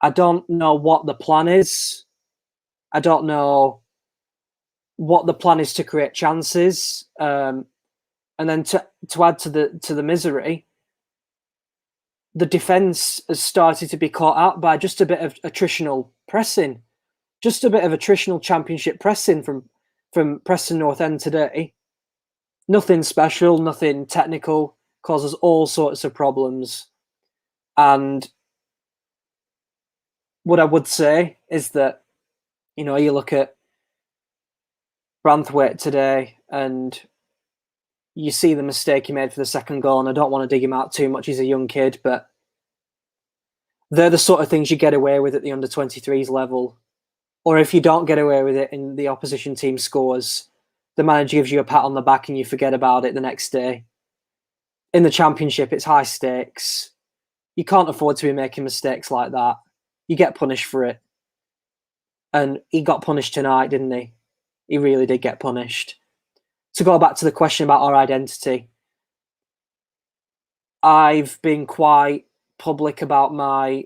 I don't know what the plan is. I don't know what the plan is to create chances. And then to add to the misery, the defence has started to be caught out by just a bit of attritional pressing, just a bit of attritional championship pressing from Preston North End today. Nothing special, nothing technical, causes all sorts of problems. And what I would say is that, you know, you look at Branthwaite today and you see the mistake he made for the second goal, and I don't want to dig him out too much. He's a young kid, but they're the sort of things you get away with at the under-23s level. Or if you don't get away with it and the opposition team scores, the manager gives you a pat on the back and you forget about it the next day. In the Championship, it's high stakes. You can't afford to be making mistakes like that. You get punished for it. And he got punished tonight, didn't he? He really did get punished. To go back to the question about our identity, I've been quite public about my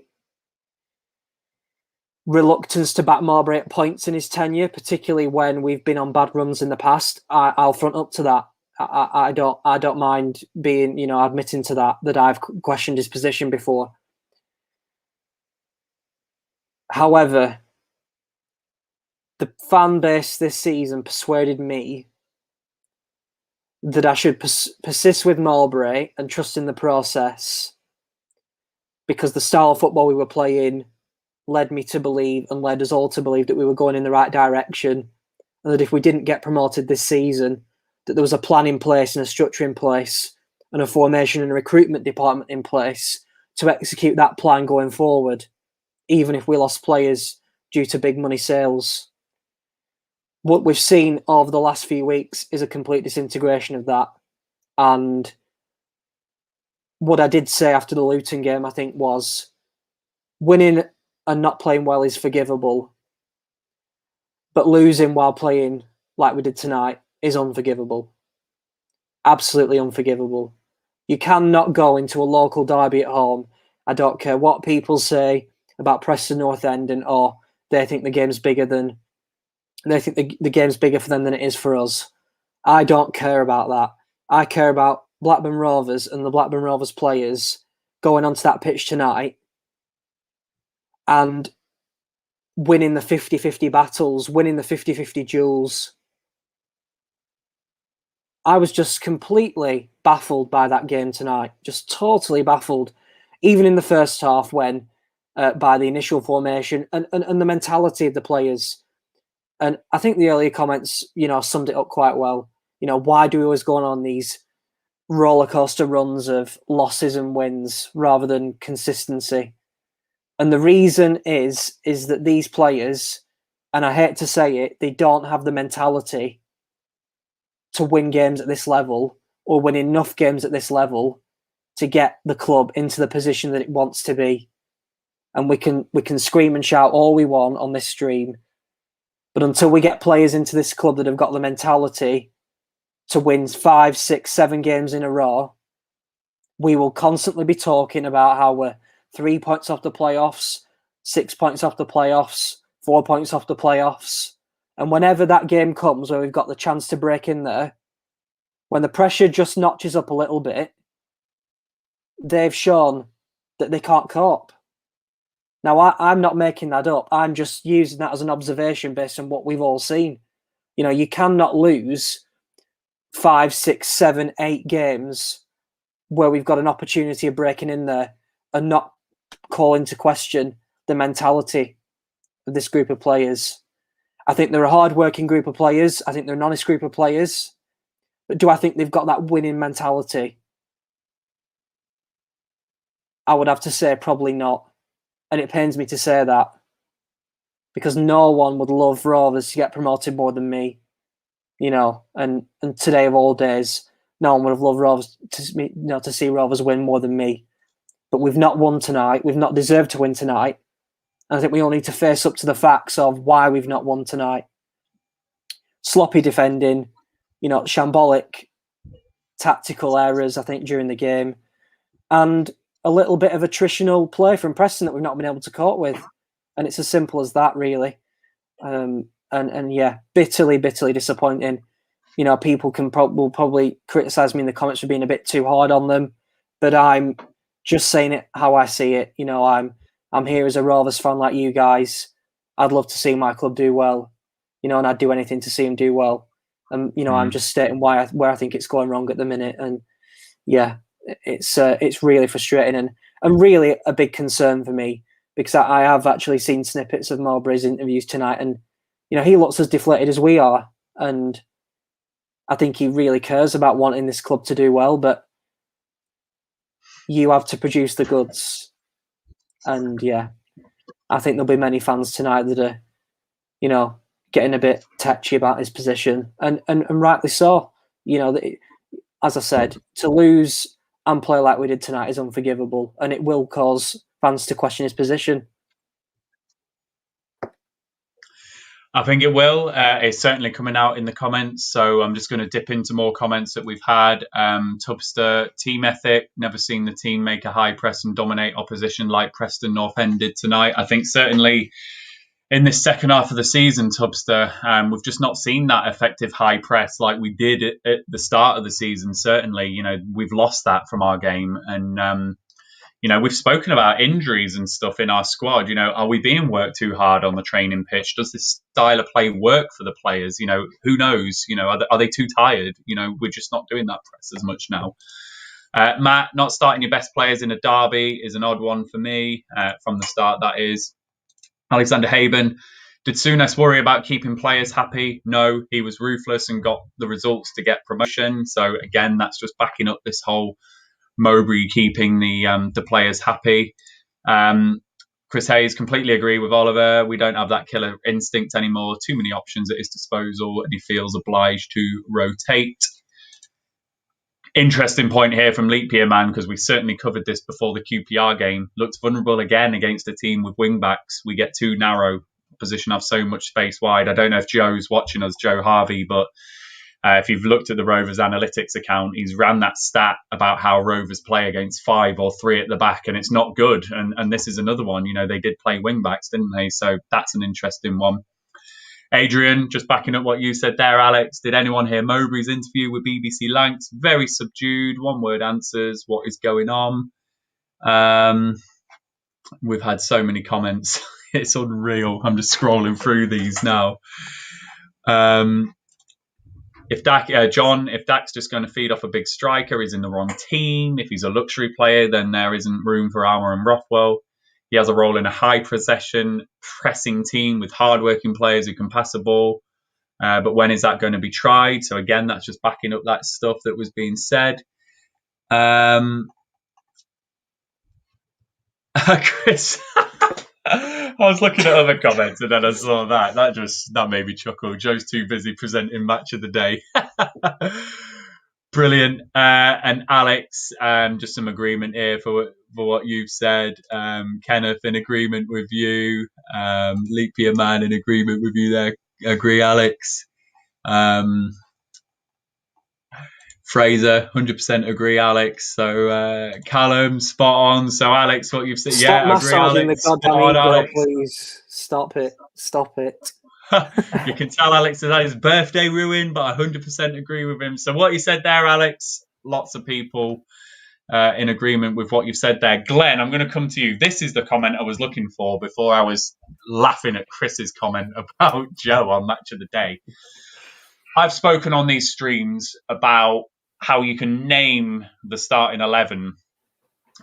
reluctance to back Mowbray at points in his tenure, particularly when we've been on bad runs in the past. I'll front up to that. I don't mind being, you know, admitting to that I've questioned his position before. However, the fan base this season persuaded me that I should persist with Mowbray and trust in the process, because the style of football we were playing led me to believe, and led us all to believe, that we were going in the right direction, and that if we didn't get promoted this season, that there was a plan in place and a structure in place and a formation and a recruitment department in place to execute that plan going forward, even if we lost players due to big money sales. What we've seen over the last few weeks is a complete disintegration of that. And what I did say after the Luton game, I think, was winning and not playing well is forgivable, but losing while playing like we did tonight is unforgivable. Absolutely unforgivable. You cannot go into a local derby at home. I don't care what people say about Preston North End and, oh, they think the game's bigger than... They think the game's bigger for them than it is for us. I don't care about that. I care about Blackburn Rovers and the Blackburn Rovers players going onto that pitch tonight and winning the 50-50 battles, winning the 50-50 duels. I was just completely baffled by that game tonight. Just totally baffled. Even in the first half, when by the initial formation and the mentality of the players. And I think the earlier comments, you know, summed it up quite well. You know, why do we always go on these roller coaster runs of losses and wins rather than consistency? And the reason is that these players, and I hate to say it, they don't have the mentality to win games at this level, or win enough games at this level to get the club into the position that it wants to be. And we can scream and shout all we want on this stream, but until we get players into this club that have got the mentality to win 5, 6, 7 games in a row, we will constantly be talking about how we're 3 points off the playoffs, 6 points off the playoffs, 4 points off the playoffs. And whenever that game comes where we've got the chance to break in there, when the pressure just notches up a little bit, they've shown that they can't cope. Now, I'm not making that up. I'm just using that as an observation based on what we've all seen. You know, you cannot lose 5, 6, 7, 8 games where we've got an opportunity of breaking in there and not call into question the mentality of this group of players. I think they're a hard-working group of players. I think they're an honest group of players. But do I think they've got that winning mentality? I would have to say probably not. And it pains me to say that. because no one would love Rovers to get promoted more than me, and today of all days, no one would have loved Rovers to see Rovers win more than me. But we've not won tonight. We've not deserved to win tonight. And I think we all need to face up to the facts of why we've not won tonight. Sloppy defending, shambolic tactical errors, I think, during the game, and a little bit of attritional play from Preston that we've not been able to cope with. And it's as simple as that, really. And yeah, bitterly disappointing. People will probably criticise me in the comments for being a bit too hard on them, but I'm just saying it how I see it. I'm here as a Rovers fan like you guys. I'd love to see my club do well, and I'd do anything to see him do well. And I'm just stating where I think it's going wrong at the minute. And yeah, it's really frustrating and really a big concern for me, because I have actually seen snippets of Mowbray's interviews tonight, and he looks as deflated as we are, and I think he really cares about wanting this club to do well, but you have to produce the goods. And yeah, I think there'll be many fans tonight that are, getting a bit touchy about his position, and rightly so. As I said, to lose and play like we did tonight is unforgivable, and it will cause fans to question his position. I think it will. It's certainly coming out in the comments, so I'm just going to dip into more comments that we've had. Tubster, team ethic, never seen the team make a high press and dominate opposition like Preston North End did tonight. I think certainly in this second half of the season, Tubster, we've just not seen that effective high press like we did at the start of the season. Certainly, we've lost that from our game. And, we've spoken about injuries and stuff in our squad. Are we being worked too hard on the training pitch? Does this style of play work for the players? Who knows? Are they too tired? We're just not doing that press as much now. Matt, not starting your best players in a derby is an odd one for me from the start, that is. Alexander Haben, did Souness worry about keeping players happy? No, he was ruthless and got the results to get promotion. So again, that's just backing up this whole Mowbray keeping the players happy. Chris Hayes, completely agree with Oliver. We don't have that killer instinct anymore. Too many options at his disposal, and he feels obliged to rotate. Interesting point here from Leap Year Man, because we certainly covered this before the QPR game. Looked vulnerable again against a team with wing backs. We get too narrow. Opposition have so much space wide. I don't know if Joe's watching us, Joe Harvey, but if you've looked at the Rovers analytics account, he's ran that stat about how Rovers play against 5 or 3 at the back, and it's not good. And this is another one. They did play wing backs, didn't they? So that's an interesting one. Adrian, just backing up what you said there, Alex. Did anyone hear Mowbray's interview with BBC Lancs? Very subdued, one-word answers. What is going on? We've had so many comments. It's unreal. I'm just scrolling through these now. If Dak's just going to feed off a big striker, he's in the wrong team. If he's a luxury player, then there isn't room for Armour and Rothwell. He has a role in a high possession, pressing team with hardworking players who can pass the ball. But when is that going to be tried? So again, that's just backing up that stuff that was being said. Chris, I was looking at other comments and then I saw that. That made me chuckle. Joe's too busy presenting match of the day. Brilliant. And Alex, just some agreement here for what you've said. Kenneth in agreement with you. Leap Year Man in agreement with you there. Agree, Alex. Fraser, 100% agree, Alex. So Callum, spot on. So Alex, what you've said, Stop agree, Alex. The goddamn ego, Alex. Please stop it. You can tell Alex that his birthday ruined, but I 100% agree with him. So what you said there, Alex, lots of people in agreement with what you've said there. Glenn, I'm going to come to you. This is the comment I was looking for before I was laughing at Chris's comment about Joe on Match of the Day. I've spoken on these streams about how you can name the starting 11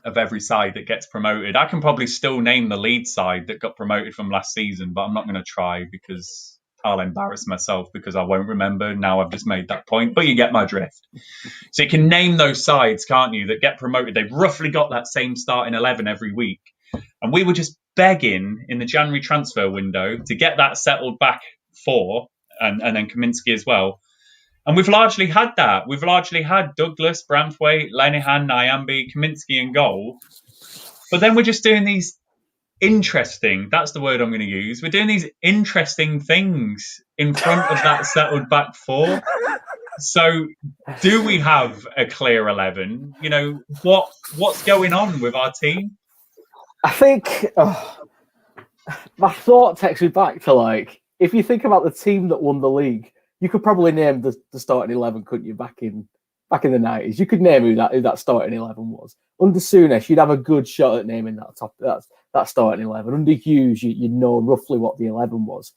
of every side that gets promoted. I can probably still name the lead side that got promoted from last season, but I'm not going to try because I'll embarrass myself because I won't remember. Now I've just made that point, but you get my drift. So you can name those sides, can't you, that get promoted. They've roughly got that same starting 11 every week. And we were just begging in the January transfer window to get that settled back four, and then Kaminski as well. And we've largely had that. We've largely had Douglas, Branthwaite, Lenihan, Nyambe, Kaminski in goal. But then we're just doing these interesting, that's the word I'm going to use. We're doing these interesting things in front of that settled back four. So do we have a clear 11? You know, what's going on with our team? I think my thought takes me back to, like, if you think about the team that won the league, you could probably name the starting 11, couldn't you, back in the 90s? You could name who that starting 11 was. Under Souness, you'd have a good shot at naming that starting 11. Under Hughes, you'd know roughly what the 11 was.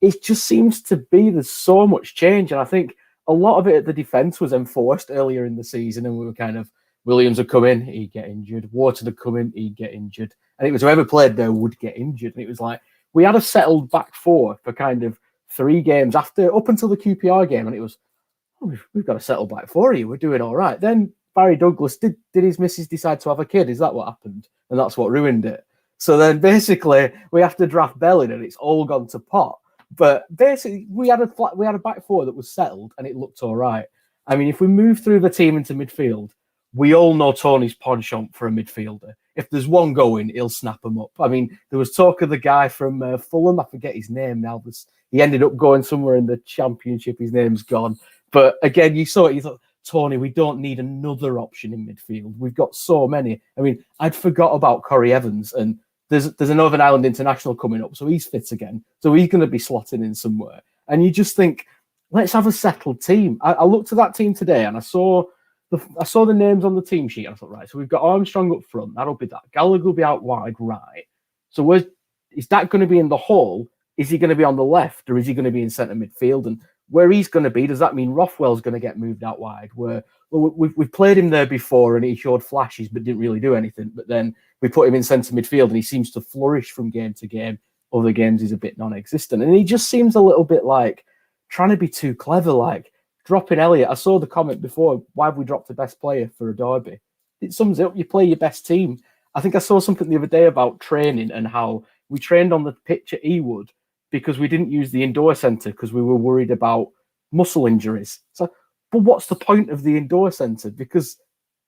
It just seems to be there's so much change, and I think a lot of it at the defence was enforced earlier in the season, and we were kind of, Williams would come in, he'd get injured. Wharton would come in, he'd get injured. And it was whoever played there would get injured. And it was like, we had a settled back four for kind of 3 games up until the QPR game. And it was, we've got a settled back four here, we're doing all right. Then Barry Douglas, did his missus decide to have a kid? Is that what happened? And that's what ruined it. So then basically we have to draft Belling and it's all gone to pot. But basically we had a back four that was settled and it looked all right. I mean, if we move through the team into midfield, we all know Tony's penchant for a midfielder. If there's one going, he'll snap them up. I mean, there was talk of the guy from Fulham. I forget his name now. He ended up going somewhere in the Championship. His name's gone. But again, you saw it. You thought, Tony, we don't need another option in midfield. We've got so many. I mean, I'd forgot about Corey Evans, and there's a Northern Ireland International coming up, so he's fit again. So he's going to be slotting in somewhere. And you just think, let's have a settled team. I looked at that team today, and I saw the names on the team sheet. And I thought, right, so we've got Armstrong up front. That'll be that. Gallagher will be out wide, right. So is that going to be in the hole? Is he going to be on the left, or is he going to be in centre midfield? And where he's going to be, does that mean Rothwell's going to get moved out wide? Where we've played him there before and he showed flashes but didn't really do anything. But then we put him in centre midfield and he seems to flourish from game to game. Other games he's a bit non-existent. And he just seems a little bit like trying to be too clever, like dropping Elliott. I saw the comment before, why have we dropped the best player for a derby? It sums it up. You play your best team. I think I saw something the other day about training and how we trained on the pitch at Ewood because we didn't use the indoor centre because we were worried about muscle injuries. So, but what's the point of the indoor centre? Because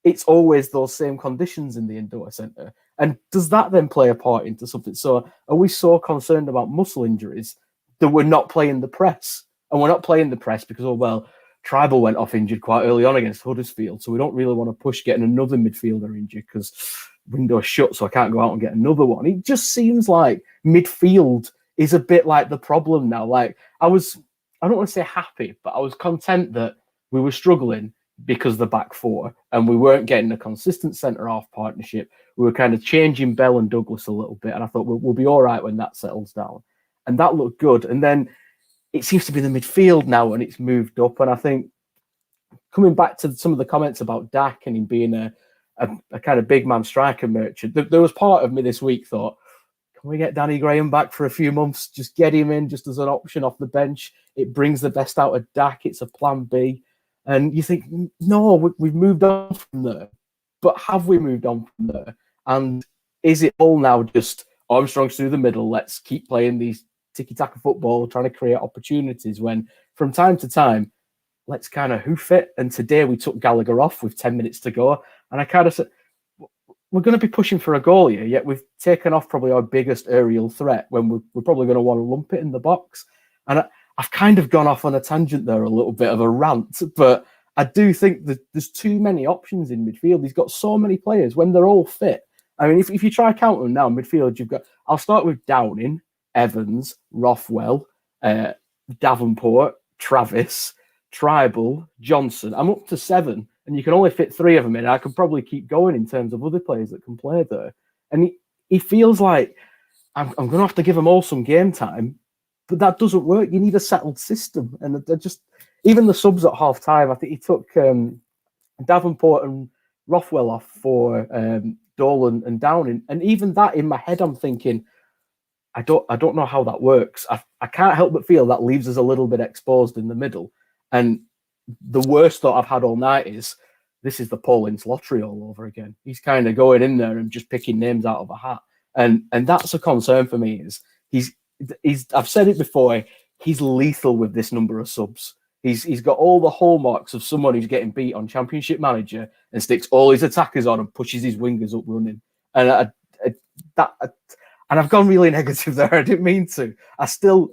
it's always those same conditions in the indoor centre. And does that then play a part into something? So are we so concerned about muscle injuries that we're not playing the press? And we're not playing the press because, Tribal went off injured quite early on against Huddersfield, so we don't really want to push getting another midfielder injured because window's shut, so I can't go out and get another one. It just seems like midfield is a bit like the problem now. Like I don't want to say happy, but I was content that we were struggling because of the back four and we weren't getting a consistent centre-half partnership. We were kind of changing Bell and Douglas a little bit, and I thought we'll be all right when that settles down. And that looked good. And then it seems to be the midfield now, and it's moved up. And I think coming back to some of the comments about Dak and him being a kind of big man striker merchant, there was part of me this week thought, can we get Danny Graham back for a few months? Just get him in just as an option off the bench. It brings the best out of Dak. It's a plan B. And you think, no, we've moved on from there. But have we moved on from there? And is it all now just Armstrong's through the middle? Let's keep playing these tiki-taka football, trying to create opportunities when from time to time, let's kind of hoof it. And today we took Gallagher off with 10 minutes to go. And I kind of said, we're going to be pushing for a goal here, yet we've taken off probably our biggest aerial threat when we're probably going to want to lump it in the box. And I've kind of gone off on a tangent there, a little bit of a rant, but I do think that there's too many options in midfield. He's got so many players when they're all fit. I mean, if you try counting them now, midfield, I'll start with Downing, Evans, Rothwell, Davenport, Travis, Tribal, Johnson. I'm up to 7, and you can only fit 3 of them in. I could probably keep going in terms of other players that can play there. And he feels like I'm going to have to give them all some game time, but that doesn't work. You need a settled system. And they're just, even the subs at half time, I think he took Davenport and Rothwell off for Dolan and Downing. And even that, in my head, I'm thinking, I don't know how that works. I can't help but feel that leaves us a little bit exposed in the middle. And the worst thought I've had all night is this is the Paul Ince lottery all over again. He's kind of going in there and just picking names out of a hat. and that's a concern for me. Is he's I've said it before. He's lethal with this number of subs. He's got all the hallmarks of someone who's getting beat on Championship Manager and sticks all his attackers on and pushes his wingers up running. And I've gone really negative there. I didn't mean to. I'm still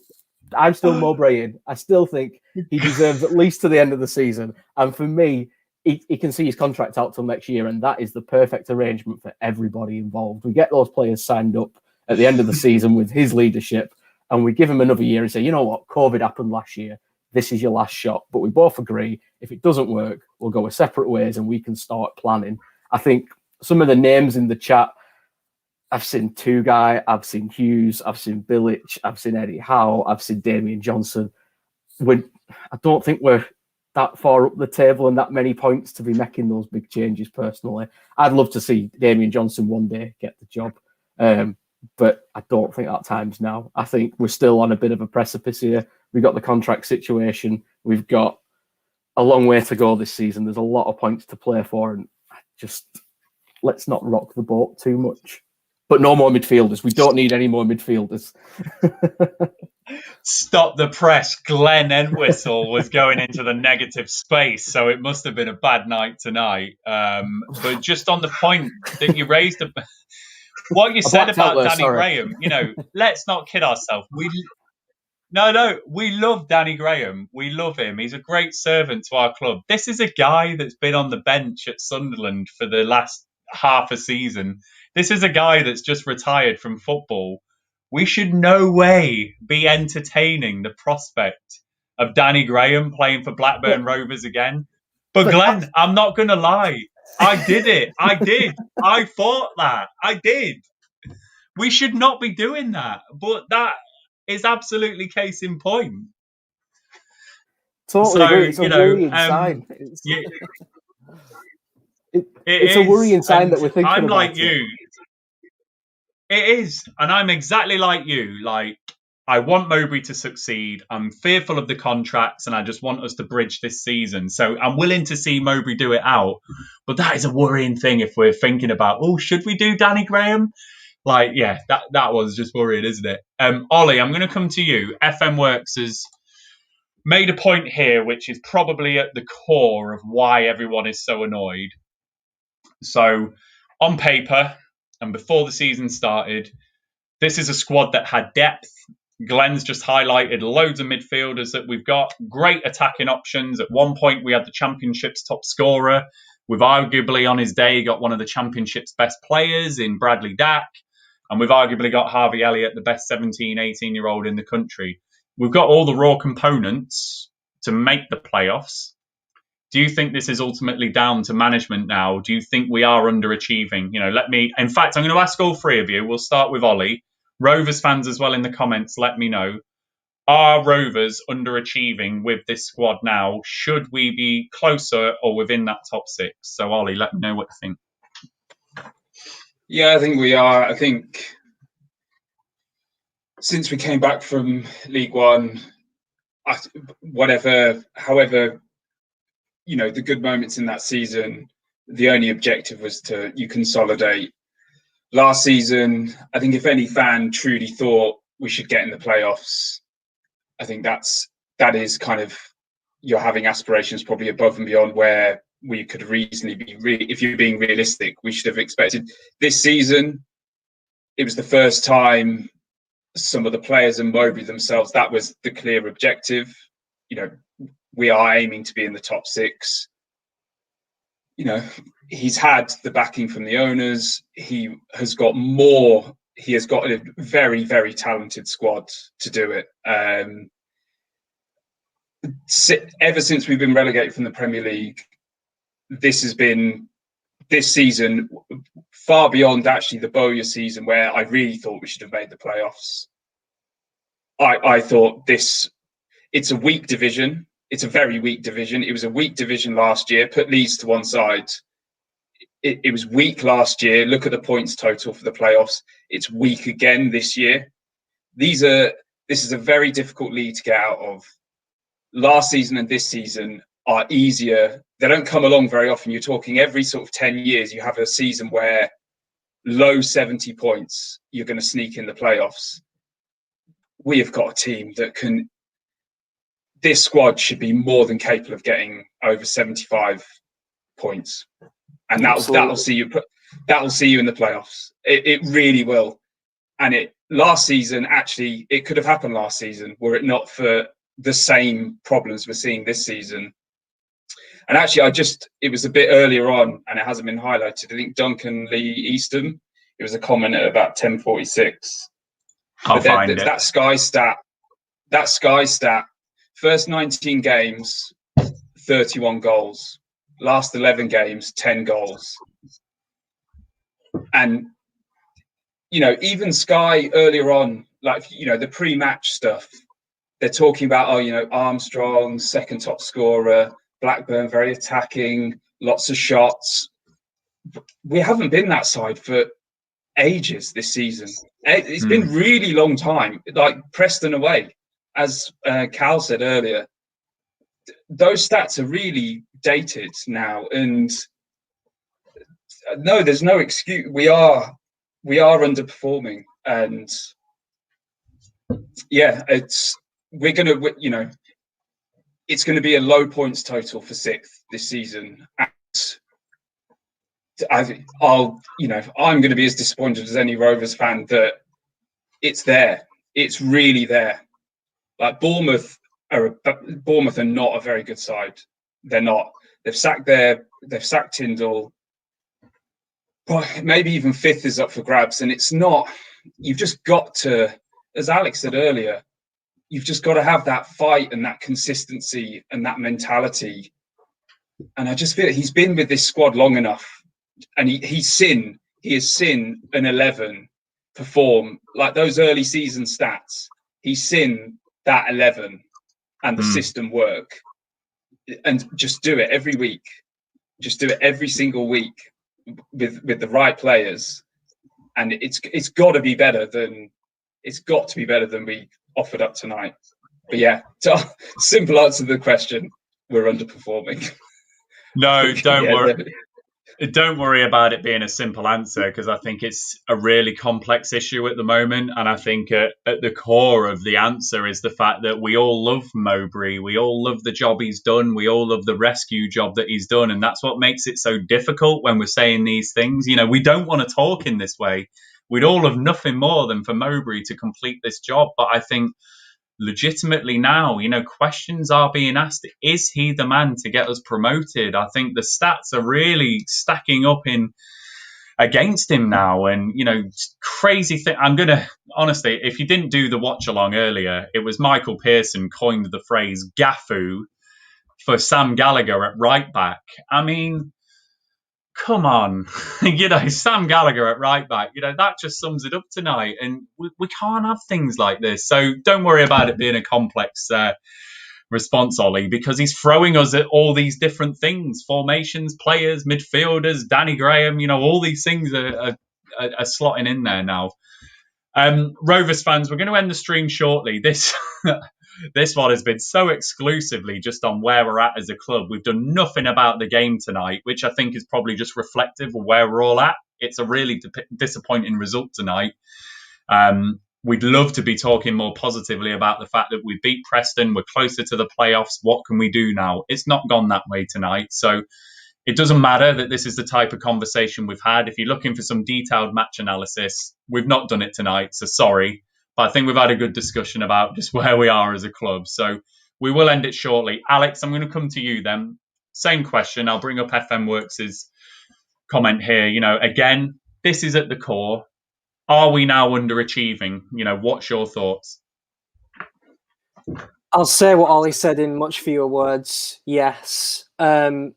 Mowbraying. I still think he deserves at least to the end of the season. And for me, he can see his contract out till next year, and that is the perfect arrangement for everybody involved. We get those players signed up at the end of the season with his leadership, and we give him another year and say, you know what, COVID happened last year. This is your last shot. But we both agree, if it doesn't work, we'll go our separate ways and we can start planning. I think some of the names in the chat, I've seen Tugai, I've seen Hughes, I've seen Bilic, I've seen Eddie Howe, I've seen Damian Johnson. I don't think we're that far up the table and that many points to be making those big changes personally. I'd love to see Damian Johnson one day get the job. But I don't think that time's now. I think we're still on a bit of a precipice here. We've got the contract situation. We've got a long way to go this season. There's a lot of points to play for, and just let's not rock the boat too much. But no more midfielders. We don't need any more midfielders. Stop the press. Glenn Entwistle was going into the negative space, so it must have been a bad night tonight. But just on the point that you raised, what you said about Danny Graham, let's not kid ourselves. We love Danny Graham. We love him. He's a great servant to our club. This is a guy that's been on the bench at Sunderland for the last half a season. This is a guy that's just retired from football. We should no way be entertaining the prospect of Danny Graham playing for Blackburn Rovers again. But Glenn, I'm not going to lie. I did it. I did. I thought that. I did. We should not be doing that. But that is absolutely case in point. Totally agree. It's a worrying sign. It's a worrying sign that we're thinking about it. I'm like you. It is. And I'm exactly like you. Like, I want Mowbray to succeed. I'm fearful of the contracts, and I just want us to bridge this season. So I'm willing to see Mowbray do it out. But that is a worrying thing if we're thinking about, should we do Danny Graham? Like, yeah, that was just worrying, isn't it? Ollie, I'm going to come to you. FM Works has made a point here, which is probably at the core of why everyone is so annoyed. So, on paper, and before the season started, this is a squad that had depth. Glenn's just highlighted loads of midfielders that we've got. Great attacking options. At one point, we had the Championship's top scorer. We've arguably, on his day, got one of the Championship's best players in Bradley Dack. And we've arguably got Harvey Elliott, the best 17, 18-year-old in the country. We've got all the raw components to make the playoffs. Do you think this is ultimately down to management now? Do you think we are underachieving? In fact, I'm going to ask all three of you. We'll start with Ollie. Rovers fans as well in the comments, let me know. Are Rovers underachieving with this squad now? Should we be closer or within that top six? So, Ollie, let me know what you think. Yeah, I think we are. I think since we came back from League One, however, the good moments in that season, the only objective was to consolidate. Last season, I think if any fan truly thought we should get in the playoffs, I think that is kind of, you're having aspirations probably above and beyond where we could reasonably be. If you're being realistic, we should have expected this season. It was the first time some of the players and Mowbray themselves, that was the clear objective. We are aiming to be in the top six. He's had the backing from the owners. He has got a very, very talented squad to do it. Ever since we've been relegated from the Premier League, this season, far beyond actually the Bowyer season, where I really thought we should have made the playoffs. I thought it's a weak division. It's a very weak division. It was a weak division last year. Put Leeds to one side. It was weak last year. Look at the points total for the playoffs. It's weak again this year. This is a very difficult league to get out of. Last season and this season are easier. They don't come along very often. You're talking every sort of 10 years, you have a season where low 70 points, you're going to sneak in the playoffs. We have got a team that can. This squad should be more than capable of getting over 75 points, and that'll see you. That'll see you in the playoffs. It really will. And last season, actually, it could have happened last season were it not for the same problems we're seeing this season. And actually, it was a bit earlier on, and it hasn't been highlighted. I think Duncan Lee Easton, it was a comment at about 10:46. I'll find it. That Sky stat, first 19 games, 31 goals. Last 11 games, 10 goals. And, even Sky earlier on, like, the pre-match stuff, they're talking about, Armstrong, second top scorer, Blackburn, very attacking, lots of shots. We haven't been that side for ages this season. It's been really long time, like Preston away, as Cal said earlier. Those stats are really dated now, and no, there's no excuse. We are underperforming, and we're gonna, it's going to be a low points total for 6th this season. And I'm going to be as disappointed as any Rovers fan that it's there. It's really there. Like Bournemouth are not a very good side. They're not. They've sacked Tyndall. Maybe even 5th is up for grabs, and it's not. You've just got to, as Alex said earlier, you've just got to have that fight and that consistency and that mentality. And I just feel that he's been with this squad long enough, and he has seen an 11 perform like those early season stats. He's seen that 11 and the system work, and just do it every week. Just do it every single week with the right players, and it's got to be better than we offered up tonight. But yeah, simple answer to the question: we're underperforming. No, don't worry. Don't worry about it being a simple answer, because I think it's a really complex issue at the moment. And I think at the core of the answer is the fact that we all love Mowbray. We all love the job he's done. We all love the rescue job that he's done. And that's what makes it so difficult when we're saying these things. We don't want to talk in this way. We'd all have nothing more than for Mowbray to complete this job. But I think legitimately now, questions are being asked. Is he the man to get us promoted? I think the stats are really stacking up against him now. And, crazy thing. Honestly, if you didn't do the watch along earlier, it was Michael Pearson coined the phrase "gaffoo" for Sam Gallagher at right back. I mean, come on, Sam Gallagher at right back, that just sums it up tonight. And we can't have things like this. So don't worry about it being a complex response, Ollie, because he's throwing us at all these different things: formations, players, midfielders, Danny Graham, all these things are slotting in there now. Rovers fans, we're going to end the stream shortly. This one has been so exclusively just on where we're at as a club. We've done nothing about the game tonight, which I think is probably just reflective of where we're all at. It's a really disappointing result tonight. We'd love to be talking more positively about the fact that we beat Preston. We're closer to the playoffs. What can we do now? It's not gone that way tonight. So it doesn't matter that this is the type of conversation we've had. If you're looking for some detailed match analysis, we've not done it tonight. So sorry. But I think we've had a good discussion about just where we are as a club. So we will end it shortly. Alex, I'm going to come to you then. Same question. I'll bring up FM Works' comment here. Again, this is at the core. Are we now underachieving? What's your thoughts? I'll say what Ollie said in much fewer words. Yes. You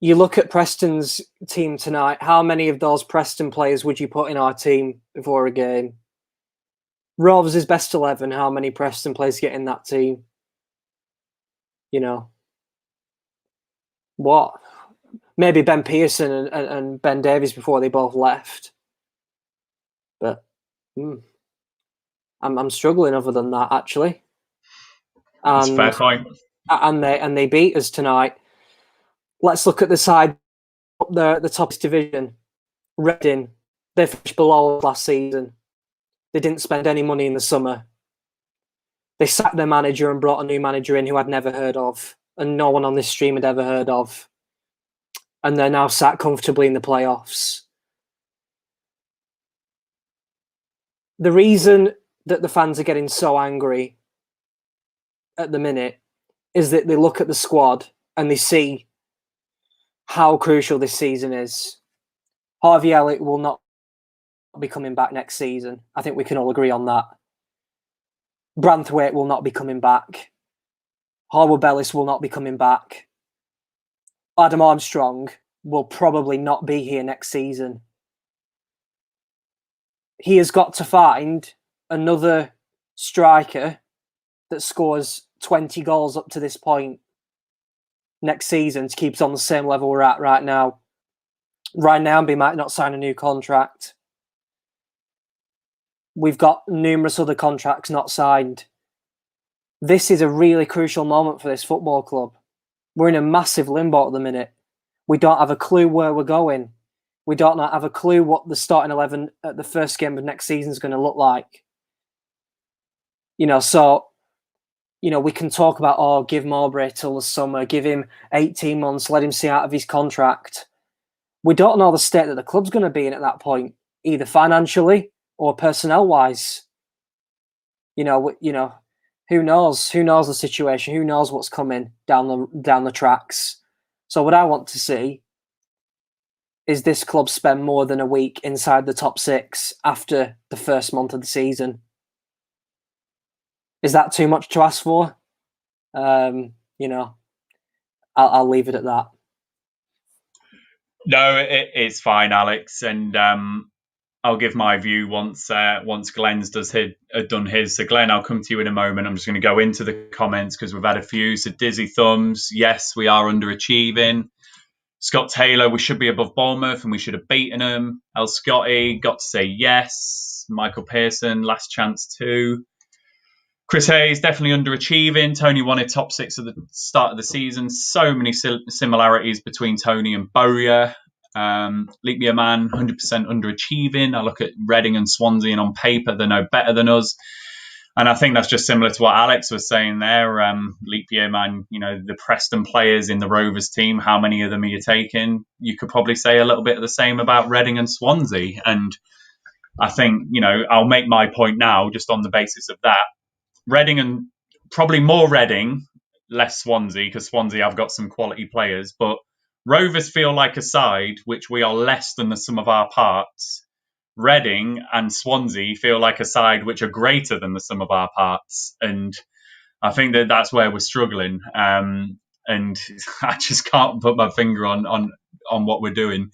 look at Preston's team tonight. How many of those Preston players would you put in our team before a game? Rovers' best 11, how many Preston players get in that team? What? Maybe Ben Pearson and Ben Davies before they both left. But I'm struggling other than that, actually. That's a fair point. And they beat us tonight. Let's look at the side up there at the top division. Reading, They finished below last season. They didn't spend any money in the summer. They sacked their manager and brought a new manager in who I'd never heard of, and no one on this stream had ever heard of. And they're now sat comfortably in the playoffs. The reason that the fans are getting so angry at the minute is that they look at the squad and they see how crucial this season is. 𝐏𝐻𝐕𝐈𝐃 will not be coming back next season. I think we can all agree on that. Branthwaite will not be coming back. Harwood Bellis will not be coming back. Adam Armstrong will probably not be here next season. He has got to find another striker that scores 20 goals up to this point next season to keep us on the same level we're at right now. Ryan Namby might not sign a new contract. We've got numerous other contracts not signed. This is a really crucial moment for this football club. We're in a massive limbo at the minute. We don't have a clue where we're going. We don't have a clue what the starting 11 at the first game of next season is going to look like. So, we can talk about, give Mowbray till the summer, give him 18 months, let him see out of his contract. We don't know the state that the club's going to be in at that point, either financially or personnel-wise. Who knows? Who knows the situation? Who knows what's coming down the tracks? So what I want to see is this club spend more than a week inside the top 6 after the first month of the season. Is that too much to ask for? I'll leave it at that. No, it's fine, Alex, and I'll give my view once Glenn's done his. So Glenn, I'll come to you in a moment. I'm just going to go into the comments because we've had a few. So Dizzy Thumbs, yes, we are underachieving. Scott Taylor, we should be above Bournemouth and we should have beaten them. El Scotty got to say yes. Michael Pearson, last chance too. Chris Hayes, definitely underachieving. Tony wanted top 6 at the start of the season. So many similarities between Tony and Bowyer. Leap Year Man, 100% underachieving. I look at Reading and Swansea, and on paper, they're no better than us. And I think that's just similar to what Alex was saying there. Leap Year Man, the Preston players in the Rovers team, how many of them are you taking? You could probably say a little bit of the same about Reading and Swansea. And I think, I'll make my point now just on the basis of that. Reading and probably more Reading, less Swansea, because Swansea have got some quality players, but Rovers feel like a side which we are less than the sum of our parts. Reading and Swansea feel like a side which are greater than the sum of our parts. And I think that's where we're struggling. And I just can't put my finger on what we're doing.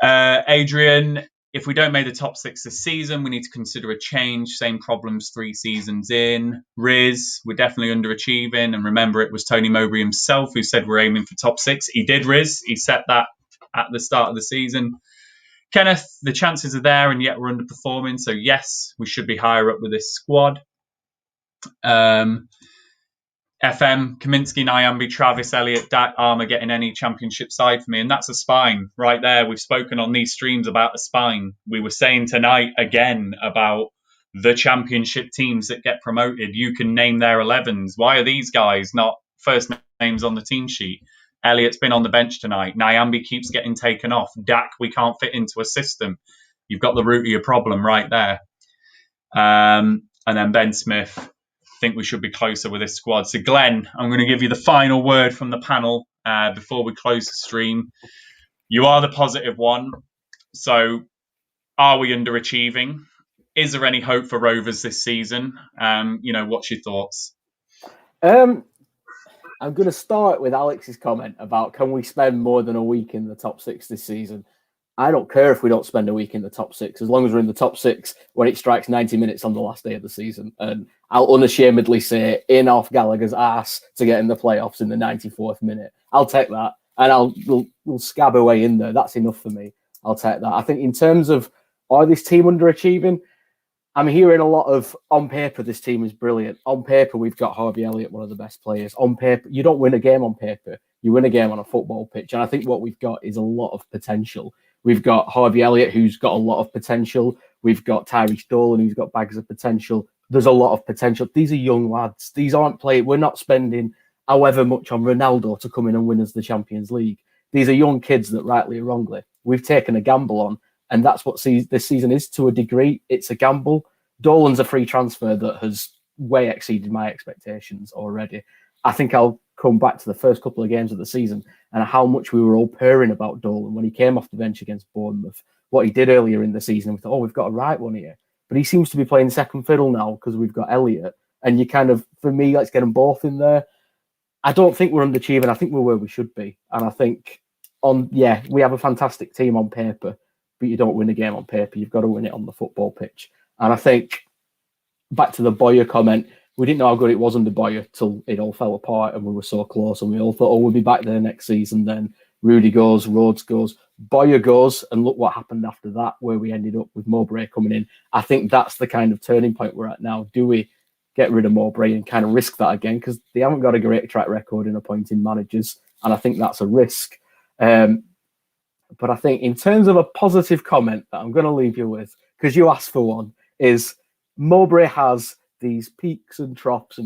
Adrian, if we don't make the top 6 this season, we need to consider a change. Same problems 3 seasons in. Riz, we're definitely underachieving. And remember, it was Tony Mowbray himself who said we're aiming for top 6. He did, Riz. He set that at the start of the season. Kenneth, the chances are there, and yet we're underperforming. So, yes, we should be higher up with this squad. FM, Kaminsky, Nyambi, Travis, Elliott, Dak, Armour getting any championship side for me. And that's a spine right there. We've spoken on these streams about a spine. We were saying tonight again about the championship teams that get promoted. You can name their 11s. Why are these guys not first names on the team sheet? Elliott's been on the bench tonight. Nyambi keeps getting taken off. Dak, we can't fit into a system. You've got the root of your problem right there. And then Ben Smith. Think we should be closer with this squad. So Glenn, I'm going to give you the final word from the panel before we close the stream. You are the positive one. So are we underachieving? Is there any hope for Rovers this season? What's your thoughts? I'm going to start with Alex's comment about can we spend more than a week in the top 6 this season? I don't care if we don't spend a week in the top 6, as long as we're in the top 6 when it strikes 90 minutes on the last day of the season. And I'll unashamedly say in off Gallagher's ass to get in the playoffs in the 94th minute. I'll take that, and we'll scab away in there. That's enough for me. I'll take that. I think in terms of, are this team underachieving? I'm hearing a lot of, on paper, this team is brilliant. On paper, we've got 𝐿𝐻𝐕𝐈𝐃, one of the best players. On paper, you don't win a game on paper. You win a game on a football pitch. And I think what we've got is a lot of potential. We've got Harvey Elliott, who's got a lot of potential. We've got Tyrese Dolan, who's got bags of potential. There's a lot of potential. These are young lads. These aren't we're not spending however much on Ronaldo to come in and win us the Champions League. These are young kids that, rightly or wrongly, we've taken a gamble on. And that's what this season is to a degree. It's a gamble. Dolan's a free transfer that has way exceeded my expectations already. I think I'll come back to the first couple of games of the season and how much we were all purring about Dolan when he came off the bench against Bournemouth, what he did earlier in the season. We thought, we've got a right one here. But he seems to be playing second fiddle now because we've got Elliott. And you kind of, for me, let's get them both in there. I don't think we're underachieving. I think we're where we should be. And I think, we have a fantastic team on paper, but you don't win a game on paper. You've got to win it on the football pitch. And I think, back to the Boyer comment, we didn't know how good it was under Boyer till it all fell apart and we were so close and we all thought, we'll be back there next season. Then Rudy goes, Rhodes goes, Boyer goes, and look what happened after that, where we ended up with Mowbray coming in. I think that's the kind of turning point we're at now. Do we get rid of Mowbray and kind of risk that again? Because they haven't got a great track record in appointing managers, and I think that's a risk. But I think in terms of a positive comment that I'm going to leave you with, because you asked for one, is Mowbray has these peaks and troughs.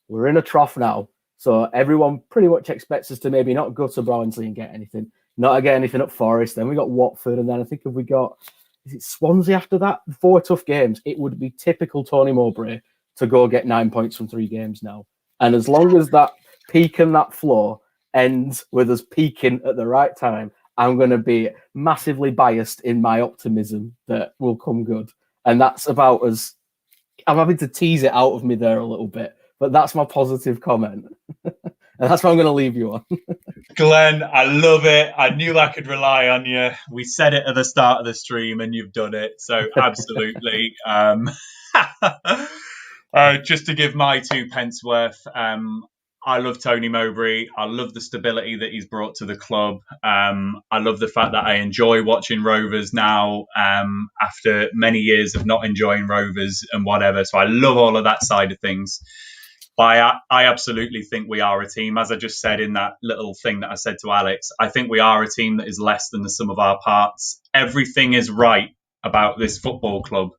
We're in a trough now. So everyone pretty much expects us to maybe not go to Barnsley and get anything, not get anything at Forest. Then we got Watford, and then I think if we got, is it Swansea after that? 4 tough games. It would be typical Tony Mowbray to go get 9 points from 3 games now. And as long as that peak and that floor ends with us peaking at the right time, I'm going to be massively biased in my optimism that will come good. And that's about as, I'm having to tease it out of me there a little bit, but that's my positive comment. And that's what I'm going to leave you on. Glenn, I love it. I knew I could rely on you. We said it at the start of the stream and you've done it. So absolutely. Just to give my 2 pence worth, I love Tony Mowbray. I love the stability that he's brought to the club. I love the fact that I enjoy watching Rovers now after many years of not enjoying Rovers and whatever. So I love all of that side of things. But I absolutely think we are a team. As I just said in that little thing that I said to Alex, I think we are a team that is less than the sum of our parts. Everything is right about this football club.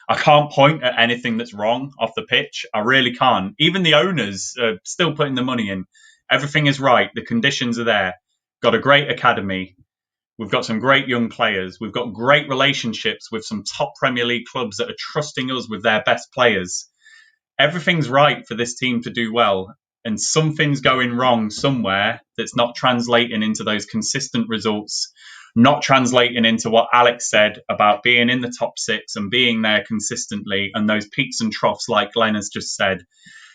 I can't point at anything that's wrong off the pitch. I really can't. Even the owners are still putting the money in. Everything is right. The conditions are there. Got a great academy. We've got some great young players. We've got great relationships with some top Premier League clubs that are trusting us with their best players. Everything's right for this team to do well, and something's going wrong somewhere that's not translating into those consistent results, not translating into what Alex said about being in the top 6 and being there consistently and those peaks and troughs like Glenn has just said.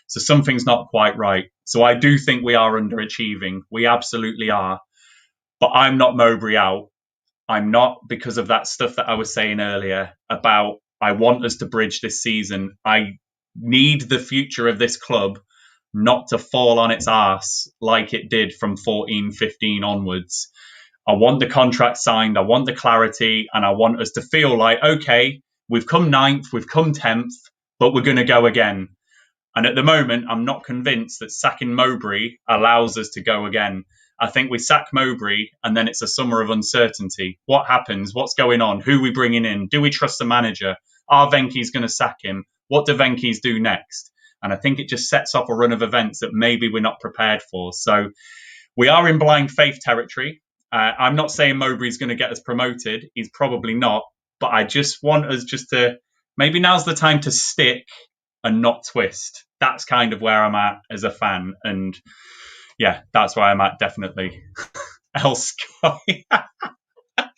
So something's not quite right. So I do think we are underachieving. We absolutely are. But I'm not Mowbray out. I'm not, because of that stuff that I was saying earlier about I want us to bridge this season. I need the future of this club not to fall on its arse like it did from 14-15 onwards. I want the contract signed, I want the clarity, and I want us to feel like, okay, we've come 9th, we've come 10th, but we're going to go again. And at the moment, I'm not convinced that sacking Mowbray allows us to go again. I think we sack Mowbray and then it's a summer of uncertainty. What happens? What's going on? Who are we bringing in? Do we trust the manager? Are Venky's going to sack him? What do Venky's do next? And I think it just sets off a run of events that maybe we're not prepared for. So we are in blind faith territory. I'm not saying Mowbray's going to get us promoted. He's probably not. But I just want us just to, maybe now's the time to stick and not twist. That's kind of where I'm at as a fan. And yeah, that's where I'm at, definitely. 𝐿_Scotty.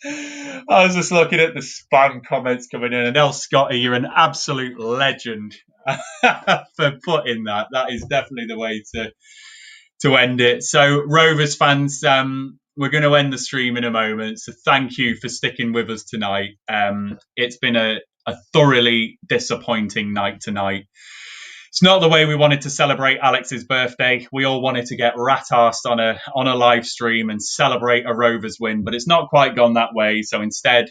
I was just looking at the spam comments coming in, and 𝐿_Scotty, you're an absolute legend for putting that. That is definitely the way to end it. So, Rovers fans, we're going to end the stream in a moment. So, thank you for sticking with us tonight. It's been a thoroughly disappointing night tonight. It's not the way we wanted to celebrate Alex's birthday. We all wanted to get rat-arsed on a live stream and celebrate a Rovers win, but it's not quite gone that way. So instead,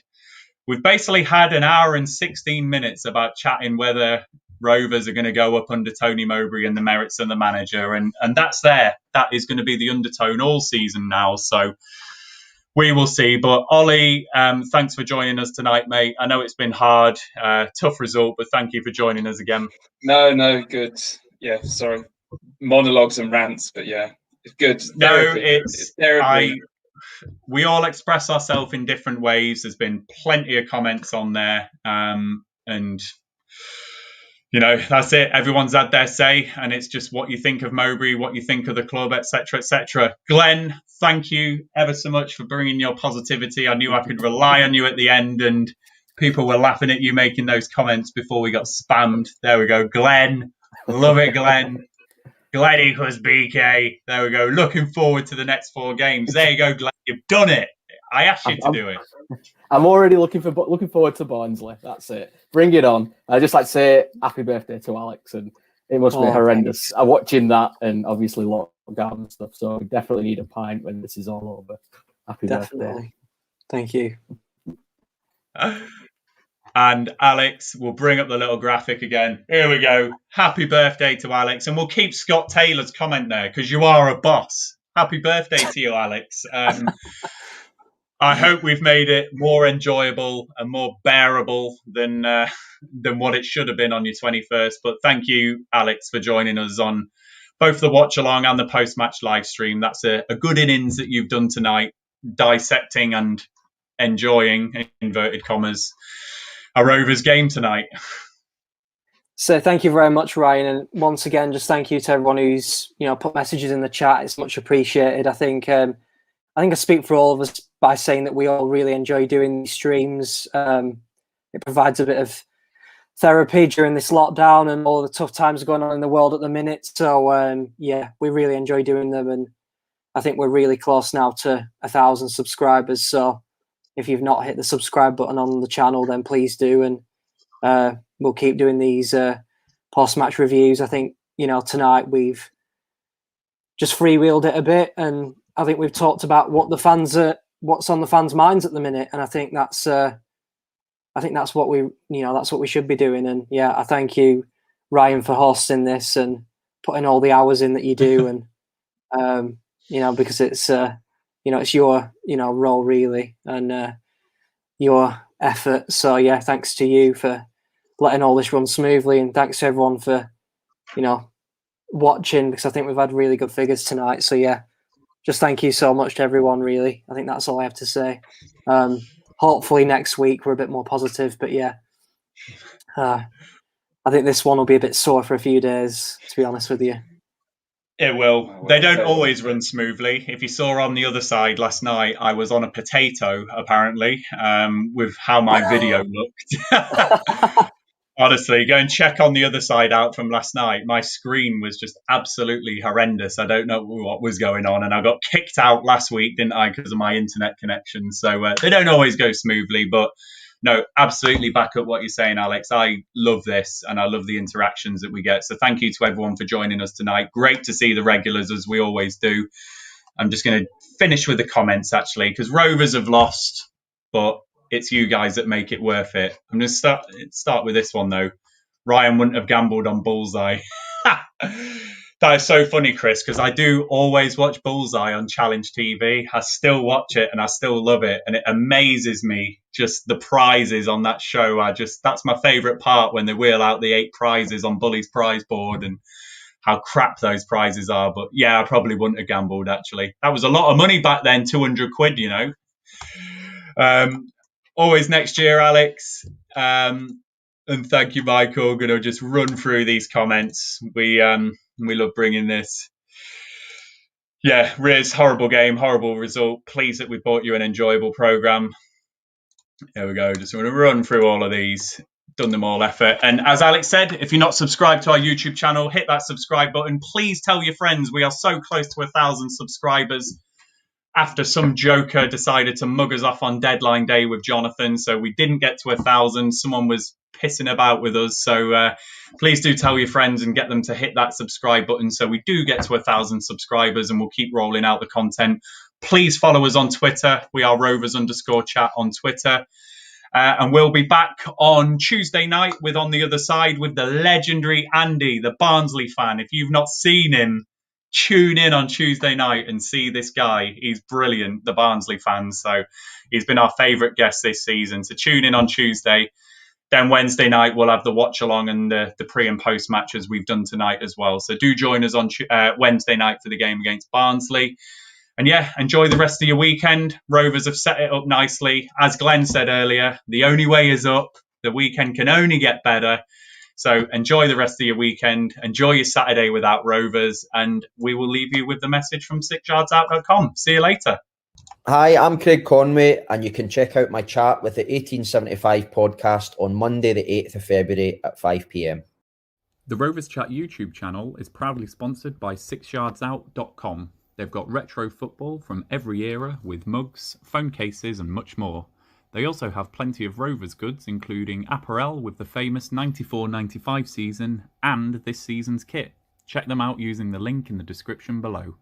we've basically had an hour and 16 minutes about chatting whether Rovers are going to go up under Tony Mowbray and the merits of the manager. And that's there. That is going to be the undertone all season now. So We will see. But Ollie, thanks for joining us tonight, mate. I know it's been hard, tough result, but thank you for joining us again. No, good. Yeah, sorry. Monologues and rants, but yeah, it's good. Therapy. It's therapy. We all express ourselves in different ways. There's been plenty of comments on there. And, you know, that's it. Everyone's had their say. And it's just what you think of Mowbray, what you think of the club, etc., etc. Glenn, thank you ever so much for bringing your positivity. I knew I could rely on you at the end. And people were laughing at you making those comments before we got spammed. There we go. Glenn. Love it, Glenn. 𝐿𝐿𝐷=BK. There we go. Looking forward to the next 4 games. There you go, Glenn. You've done it. I asked you to do it. I'm already looking forward to Barnsley. That's it. Bring it on. I just like to say happy birthday to Alex, and it must be horrendous. I'm watching that, and obviously lockdown and stuff. So we definitely need a pint when this is all over. Happy birthday. Thank you. And Alex, we'll bring up the little graphic again. Here we go. Happy birthday to Alex. And we'll keep Scott Taylor's comment there because you are a boss. Happy birthday to you, Alex. I hope we've made it more enjoyable and more bearable than what it should have been on your 21st. But thank you, Alex, for joining us on both the watch along and the post-match live stream. That's a good innings that you've done tonight, dissecting and enjoying, in inverted commas, a Rovers game tonight. So thank you very much, Ryan, and once again, just thank you to everyone who's put messages in the chat. It's much appreciated. I think I speak for all of us by saying that we all really enjoy doing these streams. It provides a bit of therapy during this lockdown and all the tough times going on in the world at the minute. So yeah, we really enjoy doing them, and I think we're really close now to 1,000 subscribers. So if you've not hit the subscribe button on the channel, then please do, and we'll keep doing these post-match reviews. I think tonight we've just freewheeled it a bit, and I think we've talked about what's on the fans' minds at the minute, and I think that's what we should be doing. And yeah, I thank you, Ryan, for hosting this and putting all the hours in that you do, and because it's it's your role really, and your effort. So yeah, thanks to you for letting all this run smoothly, and thanks to everyone for watching, because I think we've had really good figures tonight. So yeah, just thank you so much to everyone, really. I think that's all I have to say. Hopefully next week we're a bit more positive, but yeah, I think this one will be a bit sore for a few days, to be honest with you. It will. They don't always run smoothly. If you saw on the other side last night, I was on a potato, apparently, with how my video looked. Honestly, go and check on the other side out from last night. My screen was just absolutely horrendous. I don't know what was going on. And I got kicked out last week, didn't I, because of my internet connection. So they don't always go smoothly. But no, absolutely back up what you're saying, Alex. I love this, and I love the interactions that we get. So thank you to everyone for joining us tonight. Great to see the regulars, as we always do. I'm just going to finish with the comments, actually, because Rovers have lost, but it's you guys that make it worth it. I'm going to start with this one, though. Ryan wouldn't have gambled on Bullseye. That is so funny, Chris, because I do always watch Bullseye on Challenge TV. I still watch it, and I still love it. And it amazes me, just the prizes on that show. That's my favourite part, when they wheel out the 8 prizes on Bully's prize board and how crap those prizes are. But yeah, I probably wouldn't have gambled, actually. That was a lot of money back then, 200 quid, Always next year, Alex. And thank you, Michael. Going to just run through these comments. We love bringing this. Yeah, Riz, horrible game, horrible result. Pleased that we brought you an enjoyable programme. There we go. Just want to run through all of these. Done them all effort. And as Alex said, if you're not subscribed to our YouTube channel, hit that subscribe button. Please tell your friends. We are so close to 1,000 subscribers. After some joker decided to mug us off on deadline day with Jonathan. So we didn't get to 1,000. Someone was pissing about with us. So please do tell your friends and get them to hit that subscribe button so we do get to 1,000 subscribers, and we'll keep rolling out the content. Please follow us on Twitter. We are rovers_chat on Twitter. And we'll be back on Tuesday night with On the Other Side with the legendary Andy, the Barnsley fan. If you've not seen him, tune in on Tuesday night and see this guy. He's brilliant, the Barnsley fans. So he's been our favourite guest this season. So tune in on Tuesday. Then Wednesday night, we'll have the watch along and the pre and post matches we've done tonight as well. So do join us on Wednesday night for the game against Barnsley. And yeah, enjoy the rest of your weekend. Rovers have set it up nicely. As Glenn said earlier, the only way is up. The weekend can only get better. So enjoy the rest of your weekend. Enjoy your Saturday without Rovers. And we will leave you with the message from 𝐂𝐎𝐿𝐿.com. See you later. Hi, I'm Craig Conway, and you can check out my chat with the 1875 podcast on Monday, the 8th of February at 5 p.m. The Rovers Chat YouTube channel is proudly sponsored by 𝐂𝐎𝐿𝐿.com. They've got retro football from every era with mugs, phone cases and much more. They also have plenty of Rovers goods, including apparel with the famous 94-95 season and this season's kit. Check them out using the link in the description below.